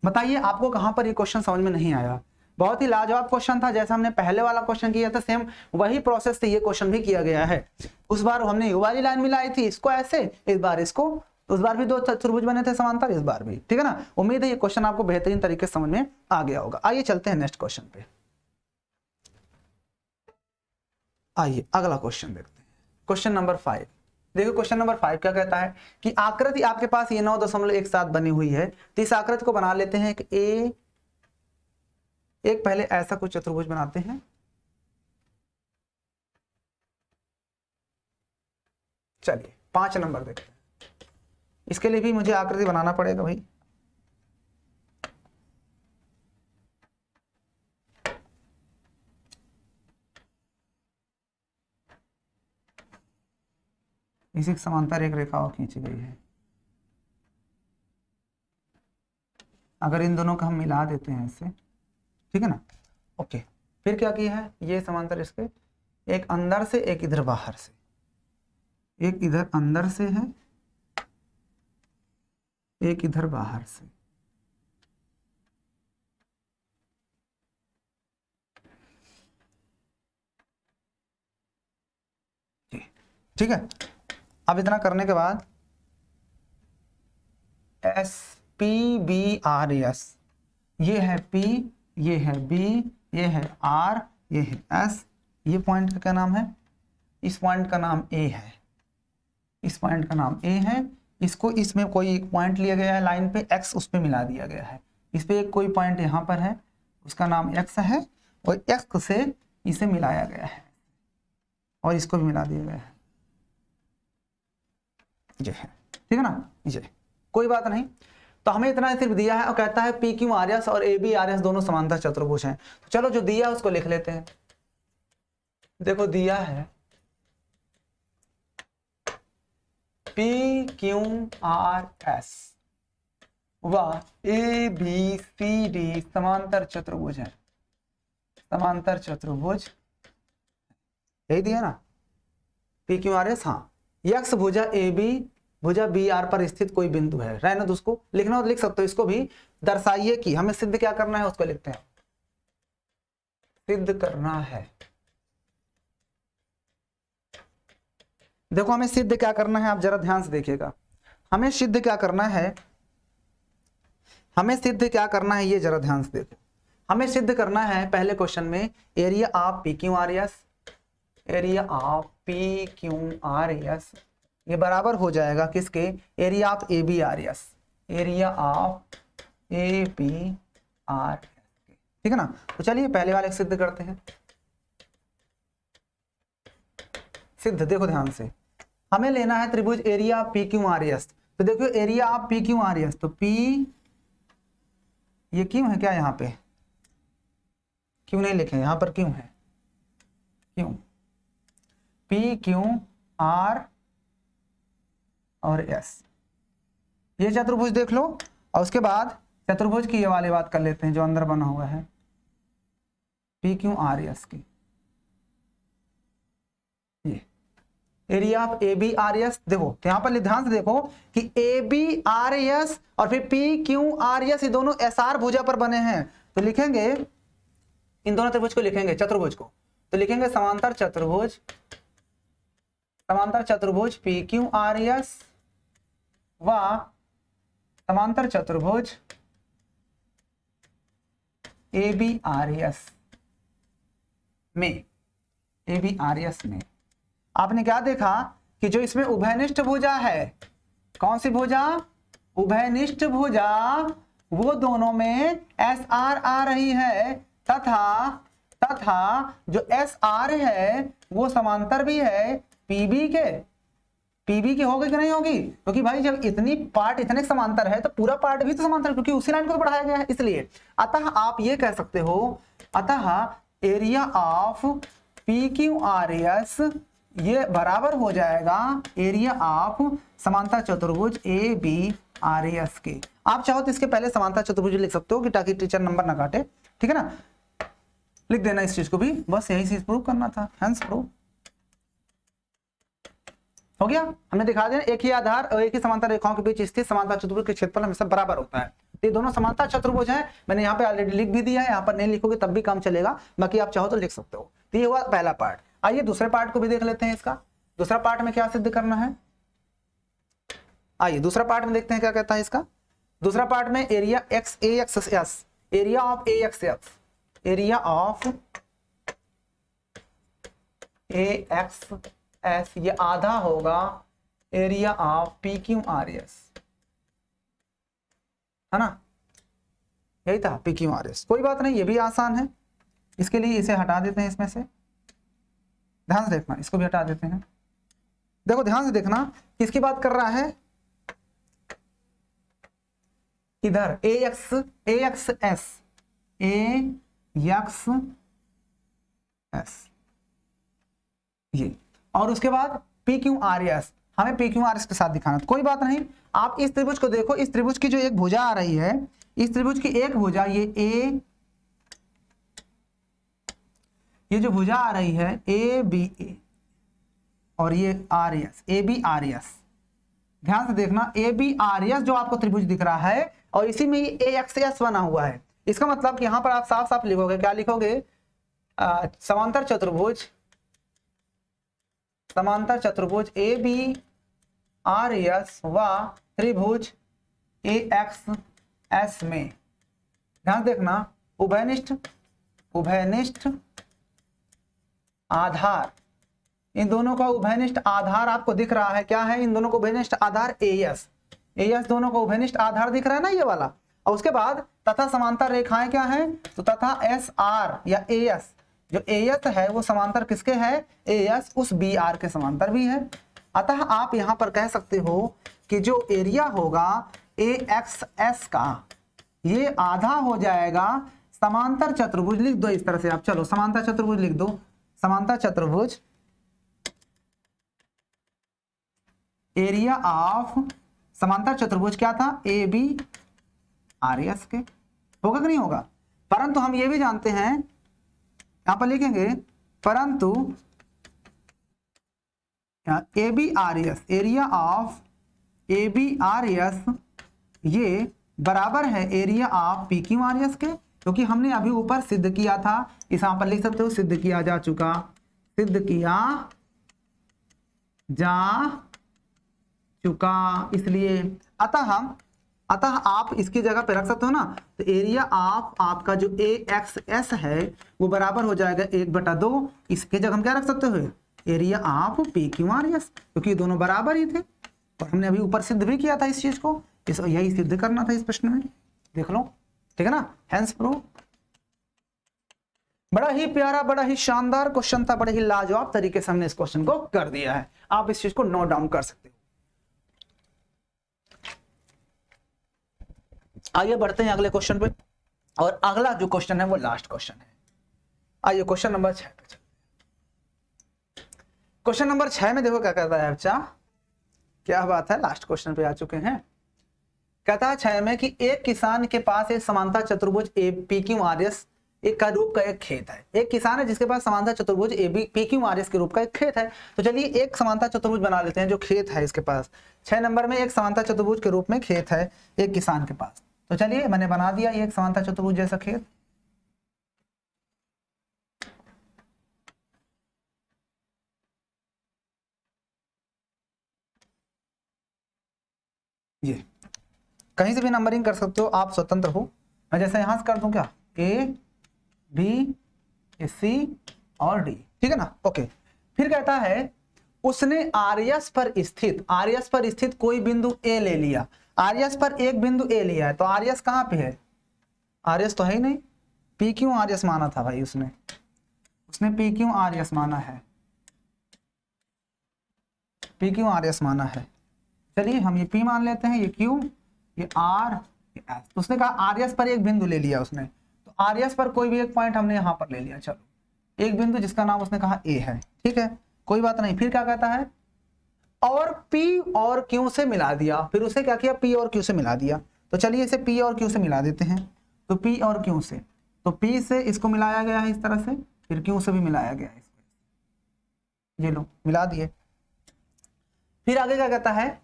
बताइए आपको कहां पर ये क्वेश्चन समझ में नहीं आया, बहुत ही लाजवाब क्वेश्चन था, जैसा हमने पहले वाला क्वेश्चन किया था सेम वही प्रोसेस से ये क्वेश्चन भी किया गया है। उस बार हमने ये वाली लाइन मिलाई थी, इसको ऐसे, इस बार इसको, उस बार भी 2 चतुर्भुज बने थे समांतर, इस बार भी, ठीक है ना। उम्मीद है ये क्वेश्चन आपको बेहतरीन तरीके से समझ में आ गया होगा। आइए चलते हैं नेक्स्ट क्वेश्चन पे, आइए अगला क्वेश्चन देखते हैं, क्वेश्चन नंबर 5। देखो क्वेश्चन नंबर 5 क्या कहता है कि आकृति आपके पास ये 9.17 बनी हुई है, तो इस आकृति को बना लेते हैं कि एक पहले ऐसा कुछ चतुर्भुज बनाते हैं, चलिए 5 नंबर देखते हैं। इसके लिए भी मुझे आकृति बनाना पड़ेगा भाई, इसी के समांतर एक रेखा और खींची गई है। अगर इन दोनों का हम मिला देते हैं इससे, ठीक है ना, ओके। फिर क्या किया है, ये समांतर इसके एक अंदर से एक इधर बाहर से, एक इधर अंदर से है, एक इधर बाहर से। ठीक है, अब इतना करने के बाद S P B R S, ये है P, ये है B, ये है R, ये है S। ये पॉइंट का क्या नाम है, इस पॉइंट का नाम A है, इस पॉइंट का नाम A है। इसको इसमें कोई एक पॉइंट लिया गया है लाइन पे, X उस पे मिला दिया गया है। इस पे एक कोई पॉइंट यहाँ पर है, उसका नाम X है, और X से इसे मिलाया गया है और इसको भी मिला दिया गया है, ये है, ठीक है ना, ये कोई बात नहीं। तो हमें इतना सिर्फ दिया है और कहता है पी क्यू आर एस और ए बी आर एस दोनों समांतर चतुर्भुज हैं। तो चलो जो दिया है उसको लिख लेते हैं। देखो दिया है पी क्यू आर एस व ए बी सी डी समांतर चतुर्भुज है, समांतर चतुर्भुज, यही दिया ना, पी क्यू आर एस। हाँ, यक्स भुजा ए बी भुजा बी आर पर स्थित कोई बिंदु है, रहने दो, उसको लिखना हो तो लिख सकते हो। इसको भी दर्शाइए कि हमें सिद्ध क्या करना है, उसको लिखते हैं, सिद्ध करना है। देखो हमें सिद्ध क्या करना है, आप जरा ध्यान से देखिएगा। हमें सिद्ध क्या करना है, हमें सिद्ध क्या करना है, ये जरा ध्यान से देखो। हमें सिद्ध करना है पहले क्वेश्चन में area of P Q R S, area of P Q R S ये बराबर हो जाएगा किसके, area of A B R S, area of A B R S के, ठीक है ना। तो चलिए पहले वाले सिद्ध करते हैं। सिद्ध देखो ध्यान से, हमें लेना है त्रिभुज area of P Q R S. तो देखो area of P Q R S, तो पी ये क्यों है क्या, यहाँ पे क्यों नहीं लिखे, यहाँ पर क्यों है, क्यों, पी क्यू आर और एस, ये चतुर्भुज देख लो। और उसके बाद चतुर्भुज की ये वाली बात कर लेते हैं जो अंदर बना हुआ है पी क्यू आर एस की, ये area of A B R S. देखो यहाँ पर ध्यान से देखो कि ए बी आर एस और फिर पी क्यू आर एस ये दोनों एस आर भुजा पर बने हैं। तो लिखेंगे इन दोनों त्रिभुज को, लिखेंगे चतुर्भुज को, तो लिखेंगे समांतर चतुर्भुज, समांतर चतुर्भुज पी क्यू आर एस व समांतर चतुर्भुज ए बी आर एस में, ए बी आर एस में आपने क्या देखा कि जो इसमें उभयनिष्ठ भुजा है, कौन सी भुजा, उभयनिष्ठ भुजा, वो दोनों में एस आर आ रही है, तथा जो एस आर है वो समांतर भी है पीबी के। पीबी की होगी कि नहीं होगी, क्योंकि भाई जब इतनी पार्ट इतने समांतर है तो पूरा पार्ट भी तो समांतर, क्योंकि उसी लाइन को बढ़ाया गया है इसलिए। अतः आप ये कह सकते हो, अतः area of P Q R S ये बराबर हो जाएगा एरिया ऑफ समांतर चतुर्भुज ए बी आर एस के। आप चाहो तो इसके पहले समांतर चतुर्भुज लिख सकते हो कि ताकि टीचर नंबर ना काटे, ठीक है ना, लिख देना इस चीज को भी, बस यही चीज प्रूव करना था, हेंस प्रूव हो गया। हमने दिखा दिया एक ही आधार और एक ही समांतर रेखाओं के बीच स्थित समांतर चतुर्भुज के क्षेत्रफल हमेशा बराबर होता है। ये दोनों समांतर चतुर्भुज हैं, मैंने यहाँ पे ऑलरेडी लिख भी दिया है, यहाँ पर नहीं लिखोगे तब भी काम चलेगा, बाकी आप चाहो तो लिख सकते हो। तो ये हुआ पहला पार्ट। आइए दूसरे पार्ट को भी देख लेते हैं। इसका दूसरा पार्ट में क्या सिद्ध करना है, आइए दूसरा पार्ट में देखते हैं क्या कहता है इसका। दूसरा पार्ट में area x A x S, area of A x x, area of A x S ये आधा होगा area of P Q R S, है ना, यही था पी क्यू आर एस। कोई बात नहीं, ये भी आसान है, इसके लिए इसे हटा देते हैं इसमें से, ध्यान से देखना, इसको भी हटा देते हैं। देखो ध्यान से देखना, किसकी बात कर रहा है, इधर ए एक्स एस, ए एक्स एस ये, और उसके बाद पी क्यू आर एस, हमें पी क्यू आर एस के साथ दिखाना। तो कोई बात नहीं, आप इस त्रिभुज को देखो, इस त्रिभुज की जो एक भुजा आ रही है, इस त्रिभुज की एक भुजा ये जो भुजा आ रही है ए बी ए, और ये R S, A B R S, ध्यान से देखना, ए बी आर एस जो आपको त्रिभुज दिख रहा है, और इसी में ए एक्स एस बना हुआ है। इसका मतलब कि यहां पर आप साफ साफ लिखोगे, क्या लिखोगे, समांतर चतुर्भुज ए बी आर एस व त्रिभुज ए एक्स एस में, ध्यान देखना, उभयनिष्ठ आधार, इन दोनों का उभयनिष्ठ आधार आपको दिख रहा है, क्या है, इन दोनों को उभयनिष्ठ आधार एएस दोनों को उभयनिष्ठ आधार दिख रहा है ना, ये वाला। और उसके बाद तथा समांतर रेखाएं क्या है, तो तथा एस आर या एएस, जो एएस है वो समांतर किसके है, एएस उस बी आर के समांतर भी है। अतः आप यहां पर कह सकते हो कि जो एरिया होगा ए एक्स एस का, ये आधा हो जाएगा समांतर चतुर्भुज, लिख दो इस तरह से आप, चलो समांतर चतुर्भुज लिख दो, समांतर चतुर्भुज एरिया ऑफ समांतर चतुर्भुज क्या था, ए बी आर एस के, होगा कि नहीं होगा। परंतु हम ये भी जानते हैं, यहां पर लिखेंगे, परंतु A B R S, area of A B R S ये बराबर है area of P Q R S के, क्योंकि हमने अभी ऊपर सिद्ध किया था, इस यहां पर लिख सकते हो, सिद्ध किया जा चुका, सिद्ध किया जा चुका, इसलिए अतः आप इसकी जगह पे रख सकते हो ना, तो एरिया ऑफ आपका जो ए एक्स एस है वो बराबर हो जाएगा 1/2, इसके जगह हम क्या रख सकते हो, area of P Q R S, क्योंकि दोनों बराबर ही थे, और हमने अभी ऊपर सिद्ध भी किया था इस चीज को, यही सिद्ध करना था इस प्रश्न में, देख लो, ठीक है ना, हेंस प्रूव। बड़ा ही प्यारा, बड़ा ही शानदार क्वेश्चन था, बड़े ही लाजवाब तरीके से हमने इस क्वेश्चन को कर दिया है, आप इस चीज को नोट डाउन कर सकते हो। आइए बढ़ते हैं अगले क्वेश्चन पे, और अगला जो क्वेश्चन है वो लास्ट क्वेश्चन है। आइए क्वेश्चन नंबर 6 पे चलते हैं। क्वेश्चन नंबर 6 में देखो क्या कहता है बच्चा, क्या बात है, लास्ट क्वेश्चन पे आ चुके हैं। कहता है 6 में कि एक किसान के पास एक समांतर चतुर्भुज A P Q R S एक का रूप का एक खेत है। एक किसान है जिसके पास समांतर चतुर्भुज A B P Q R S के रूप का एक खेत है। तो चलिए एक समांतर चतुर्भुज बना लेते हैं जो खेत है इसके पास। 6 नंबर में एक समांतर चतुर्भुज के रूप में खेत है एक किसान के पास। तो चलिए मैंने बना दिया एक समांतर चतुर्भुज जैसा खेत। ये कहीं से भी नंबरिंग कर सकते हो, आप स्वतंत्र हो। मैं जैसे यहां से कर दूं क्या, ए बी सी और डी, ठीक है ना, ओके। फिर कहता है उसने आरएस पर स्थित कोई बिंदु ए ले लिया। आरएस पर एक बिंदु ए लिया है, तो आरएस कहां पे है, आरएस तो है ही नहीं, पी क्यू आरएस माना था भाई उसने पी क्यू आरएस माना है, पी क्यू आरएस माना है। चलिए हम ये पी मान लेते हैं, ये क्यू, ये आर, ये एस। तो उसने कहा आरएस पर एक बिंदु ले लिया उसने, तो आरएस पर कोई भी एक पॉइंट हमने यहां पर ले लिया, चलो एक बिंदु जिसका नाम उसने कहा ए है, ठीक है, कोई बात नहीं। फिर क्या कहता है, और पी और क्यू से मिला दिया। फिर उसे क्या किया, पी और क्यू से मिला दिया। तो चलिए इसे पी और क्यू से मिला देते हैं। तो पी और क्यू से, तो पी से इसको मिलाया गया है इस तरह से, फिर क्यू से भी मिलाया गया है इसको, ये लो मिला दिए। फिर आगे क्या कहता है,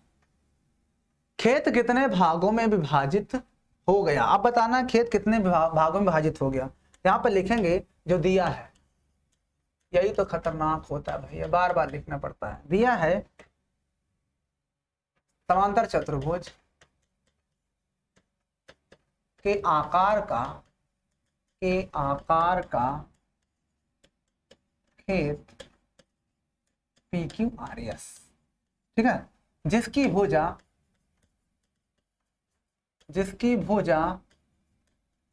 खेत कितने भागों में विभाजित हो गया। अब बताना खेत कितने भागों में विभाजित हो गया। यहां पर लिखेंगे जो दिया है, यही तो खतरनाक होता है भैया, बार बार लिखना पड़ता है। दिया है समांतर चतुर्भुज के आकार का खेत पी क्यू आर एस, ठीक है, जिसकी भुजा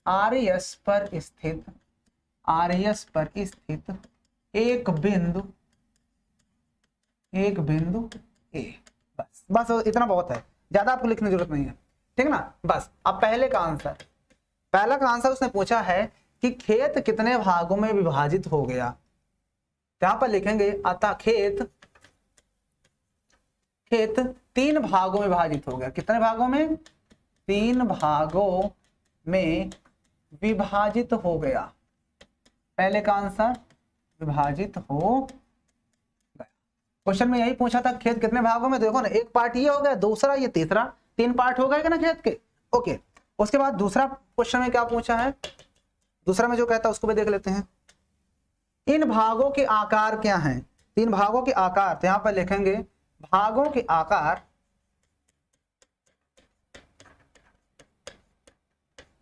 आर एस पर स्थित एक बिंदु ए। बस इतना बहुत है, ज्यादा आपको लिखने की जरूरत नहीं है, ठीक है ना। बस अब पहला का आंसर उसने पूछा है कि खेत कितने भागों में विभाजित हो गया। यहां पर लिखेंगे अतः खेत 3 भागों में विभाजित हो गया। कितने भागों में? 3 भागों में विभाजित हो गया। पहले का आंसर विभाजित हो गया। क्वेश्चन में यही पूछा था खेत कितने भागों में। देखो ना, एक पार्ट ये हो गया, दूसरा ये, तीसरा, 3 पार्ट हो गए ना खेत के। ओके, उसके बाद दूसरा क्वेश्चन में क्या पूछा है, दूसरा में जो कहता है उसको भी देख लेते हैं। इन भागों के आकार क्या हैं? 3 भागों के आकार, तो यहां पर लिखेंगे भागों के आकार,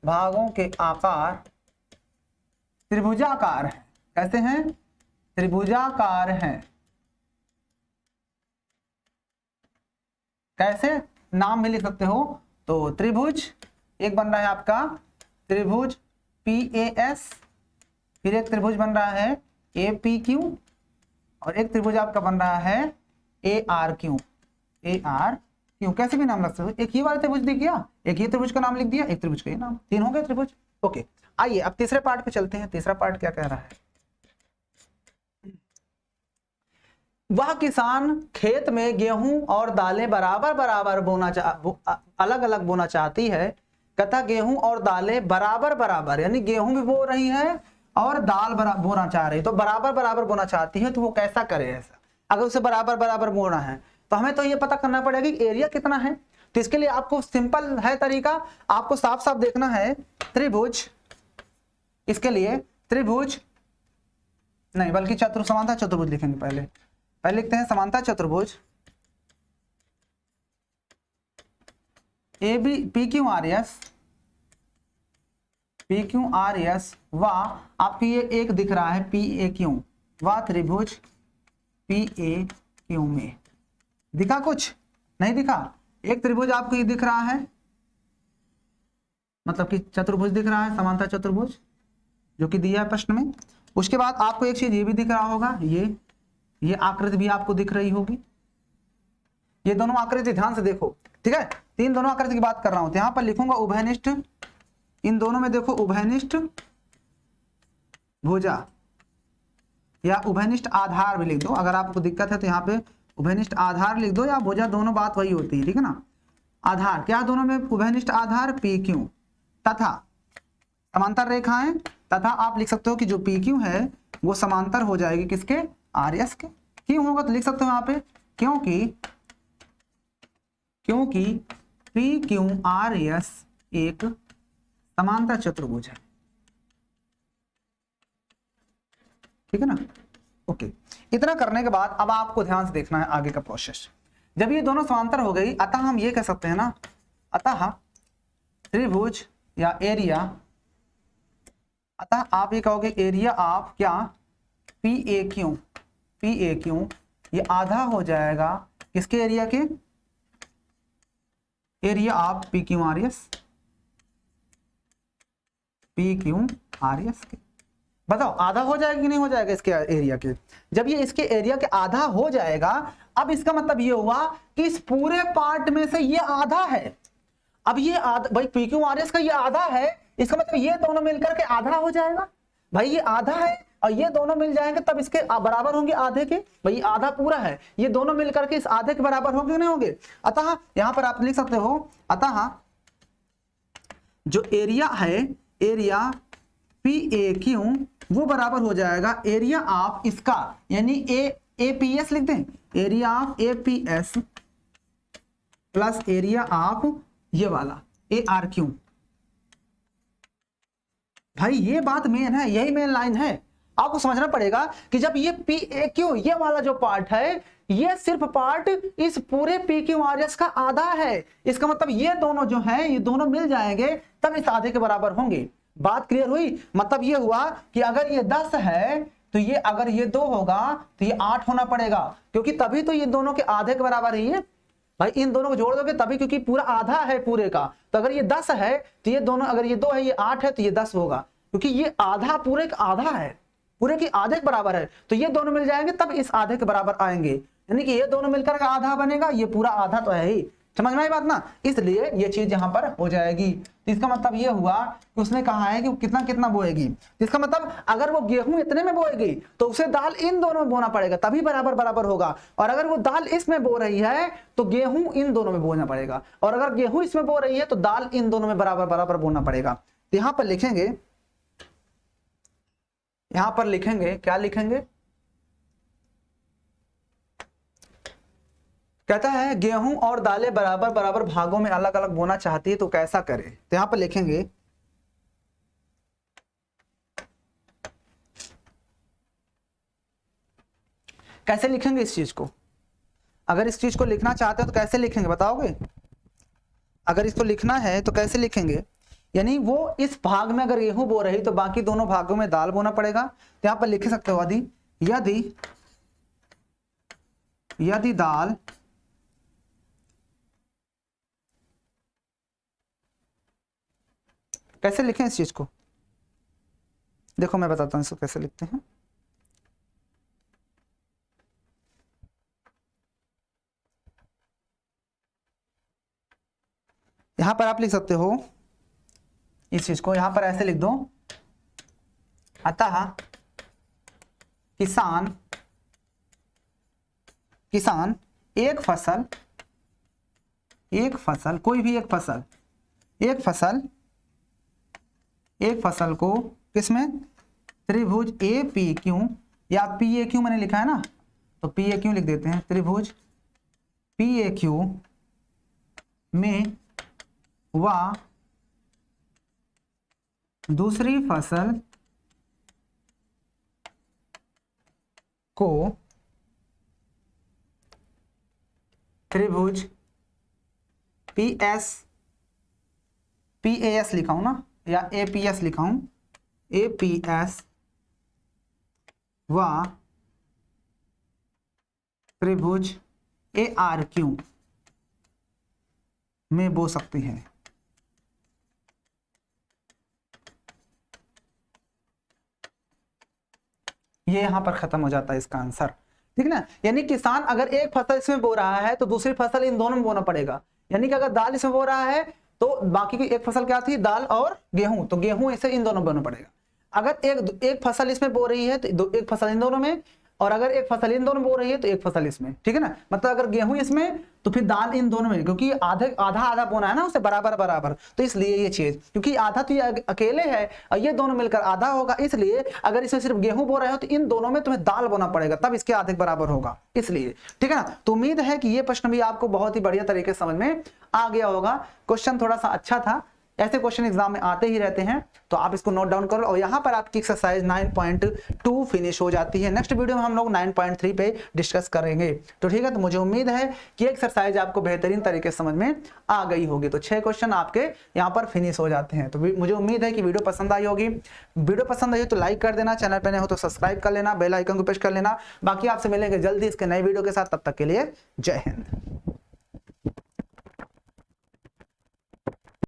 भागों के आकार त्रिभुजाकार है। कैसे हैं? त्रिभुजाकार हैं। कैसे? नाम भी लिख सकते हो। तो त्रिभुज एक बन रहा है आपका त्रिभुज PAS, फिर एक त्रिभुज बन रहा है APQ, और एक त्रिभुज आपका बन रहा है ARQ। कैसे भी नाम रख सकते हो। एक ही वाला त्रिभुज दिख गया, एक ही त्रिभुज का नाम लिख दिया, एक त्रिभुज का ये नाम, 3 हो गए त्रिभुज। ओके, आइए अब तीसरे पार्ट पे चलते हैं। तीसरा पार्ट क्या कह रहा है? वह किसान खेत में गेहूं और दालें बराबर बराबर अलग अलग बोना चाहती है। कहता गेहूं और दालें बराबर बराबर, यानी गेहूं भी बो रही है और दाल बोना चाह रही है, तो बराबर बराबर बोना चाहती है। तो वो कैसा करे? ऐसा अगर उसे बराबर बराबर बोना है तो हमें तो ये पता करना पड़ेगा कि एरिया कितना है। तो इसके लिए आपको सिंपल है तरीका, आपको साफ साफ देखना है त्रिभुज, इसके लिए त्रिभुज नहीं बल्कि समांतर चतुर्भुज लिखेंगे। पहले लिखते हैं समांतर चतुर्भुज PQRS व आपकी ये एक दिख रहा है PAQ, व त्रिभुज PAQ में दिखा? कुछ नहीं दिखा। एक त्रिभुज आपको ये दिख रहा है, मतलब कि चतुर्भुज दिख रहा है, समांतर चतुर्भुज जो कि दिया है प्रश्न में। उसके बाद आपको एक चीज ये भी दिख रहा होगा, ये आकृति भी आपको दिख रही होगी। ये दोनों आकृति ध्यान से देखो, ठीक है। 3 दोनों आकृति की बात कर रहा हूं, तो यहां पर लिखूंगा उभयनिष्ठ। इन दोनों में देखो उभयनिष्ठ भुजा या उभयनिष्ठ आधार भी लिख दो। अगर आपको दिक्कत है तो यहाँ पे उभयनिष्ठ आधार लिख दो या भुजा, दोनों बात वही होती है, ठीक है ना। आधार क्या दोनों में? उभयनिष्ठ आधार PQ तथा समांतर रेखाएं, तथा आप लिख सकते हो कि जो PQ है वो समांतर हो जाएगी किसके? RS के। क्यों होगा? तो लिख सकते हो यहाँ पे क्योंकि PQRS एक समांतर चतुर्भुज है, ठीक है ना। ओके, इतना करने के बाद अब आपको ध्यान से देखना है आगे का प्रोसेस। जब ये दोनों समांतर हो गई, अतः हम ये कह सकते हैं ना, अतः त्रिभुज या एरिया, अतः आप ये कहोगे एरिया ऑफ क्या? PAQ ये आधा हो जाएगा किसके एरिया के? एरिया ऑफ PQRS के। बताओ आधा हो जाएगा कि नहीं हो जाएगा इसके एरिया के? जब ये इसके एरिया के आधा हो जाएगा, अब इसका मतलब ये हुआ कि इस पूरे पार्ट में से ये आधा है। अब ये आधा, भाई PQRS का ये आधा है, इसका मतलब ये दोनों मिलकर के आधा हो जाएगा। भाई ये आधा है और ये दोनों मिल जाएंगे तब इसके बराबर होंगे आधे के। भाई आधा पूरा है, ये दोनों मिलकर के इस आधे के बराबर होंगे कि नहीं होंगे? अतः यहां पर आप लिख सकते हो, अतः जो एरिया है, एरिया PAQ वो बराबर हो जाएगा एरिया ऑफ इसका, यानी APS लिख दें, area of APS plus area of ये वाला ARQ। भाई ये बात मेन है, यही मेन लाइन है। आपको समझना पड़ेगा कि जब ये PAQ ये वाला जो पार्ट है, ये सिर्फ पार्ट इस पूरे PQRS का आधा है। इसका मतलब ये दोनों जो हैं, ये दोनों मिल जाएंगे तब इस आधे के बराबर होंगे। बात क्लियर हुई? मतलब ये हुआ कि अगर ये 10 है तो ये, अगर ये 2 होगा तो ये 8 होना पड़ेगा, क्योंकि तभी तो ये दोनों के आधे के बराबर ही है। भाई इन दोनों को जोड़ दोगे तभी, क्योंकि पूरा आधा है पूरे का। तो अगर ये 10 है तो ये दोनों, अगर ये 2 है ये 8 है तो ये 10 होगा, क्योंकि ये आधा पूरे का आधा है, पूरे की आधे के बराबर है। तो ये दोनों मिल जाएंगे तब इस आधे के बराबर आएंगे, यानी कि ये दोनों मिलकर का आधा बनेगा, ये पूरा आधा तो है ही। समझ में आई बात ना? इसलिए ये चीज यहां पर हो जाएगी। तो इसका मतलब ये हुआ कि उसने कहा है कि वो कितना कितना बोएगी। इसका मतलब अगर वो गेहूं इतने में बोएगी तो उसे दाल इन दोनों में बोना पड़ेगा, तभी बराबर बराबर होगा। और अगर वो दाल इसमें बो रही है तो गेहूं इन दोनों में बोना पड़ेगा, और अगर गेहूं इसमें बो रही है तो दाल इन दोनों में बराबर बराबर बोना पड़ेगा। तो यहां पर लिखेंगे, यहां पर लिखेंगे, क्या लिखेंगे, कहता है गेहूं और दालें बराबर बराबर भागों में अलग अलग बोना चाहती है तो कैसा करे। तो यहां पर लिखेंगे कैसे लिखेंगे इस चीज को, अगर इस चीज को लिखना चाहते हो तो कैसे लिखेंगे बताओगे? अगर इसको लिखना है तो कैसे लिखेंगे, यानी वो इस भाग में अगर गेहूं बो रही तो बाकी दोनों भागों में दाल बोना पड़ेगा। तो यहां पर लिख सकते हो यदि दाल कैसे लिखें इस चीज को, देखो मैं बताता हूं इसको कैसे लिखते हैं। यहां पर आप लिख सकते हो इस चीज को, यहां पर ऐसे लिख दो, अतः किसान एक फसल कोई भी एक फसल को किसमें, त्रिभुज ए पी क्यू, या पी ए क्यू मैंने लिखा है ना, तो पी ए क्यू लिख देते हैं, त्रिभुज पी ए क्यू में व दूसरी फसल को त्रिभुज पी ए एस लिखा हूं ना, या ए पी एस लिखा हूं, ए पी एस व त्रिभुज ए आर क्यू में बो सकती है। ये यहां पर खत्म हो जाता है इसका आंसर, ठीक ना। यानी किसान अगर एक फसल इसमें बो रहा है तो दूसरी फसल इन दोनों में बोना पड़ेगा, यानी कि अगर दाल इसमें बो रहा है तो बाकी की एक फसल क्या थी, दाल और गेहूं, तो गेहूं इसे इन दोनों में बोना पड़ेगा। अगर एक फसल इसमें बो रही है तो एक फसल इन दोनों में, और अगर एक फसल इन दोनों में बो रही है तो एक फसल इसमें, ठीक है ना। मतलब अगर गेहूं इसमें तो फिर दाल इन दोनों में, क्योंकि आधा आधा बोना है ना उसे बराबर बराबर, तो इसलिए ये चीज, क्योंकि आधा तो ये अकेले है और ये दोनों मिलकर आधा होगा, इसलिए अगर इसमें सिर्फ गेहूं बो रहे हो तो इन दोनों में तुम्हें दाल बोना पड़ेगा, तब इसके आधे बराबर होगा, इसलिए, ठीक है ना। तो उम्मीद है कि ये प्रश्न भी आपको बहुत ही बढ़िया तरीके से समझ में आ गया होगा। क्वेश्चन थोड़ा सा अच्छा था, ऐसे क्वेश्चन एग्जाम में आते ही रहते हैं, तो आप इसको नोट डाउन करो। और यहाँ पर आपकी एक्सरसाइज 9.2 फिनिश हो जाती है। नेक्स्ट वीडियो में हम लोग 9.3 पे डिस्कस करेंगे, तो ठीक है। तो मुझे उम्मीद है कि एक्सरसाइज आपको बेहतरीन तरीके से समझ में आ गई होगी। तो 6 क्वेश्चन आपके यहाँ पर फिनिश हो जाते हैं। तो मुझे उम्मीद है कि वीडियो पसंद आई होगी। वीडियो पसंद आई हो तो लाइक कर देना, चैनल पर नए हो तो सब्सक्राइब कर लेना, बेल आइकन को प्रेस कर लेना। बाकी आपसे मिलेंगे जल्दी इसके नए वीडियो के साथ, तब तक के लिए जय हिंद।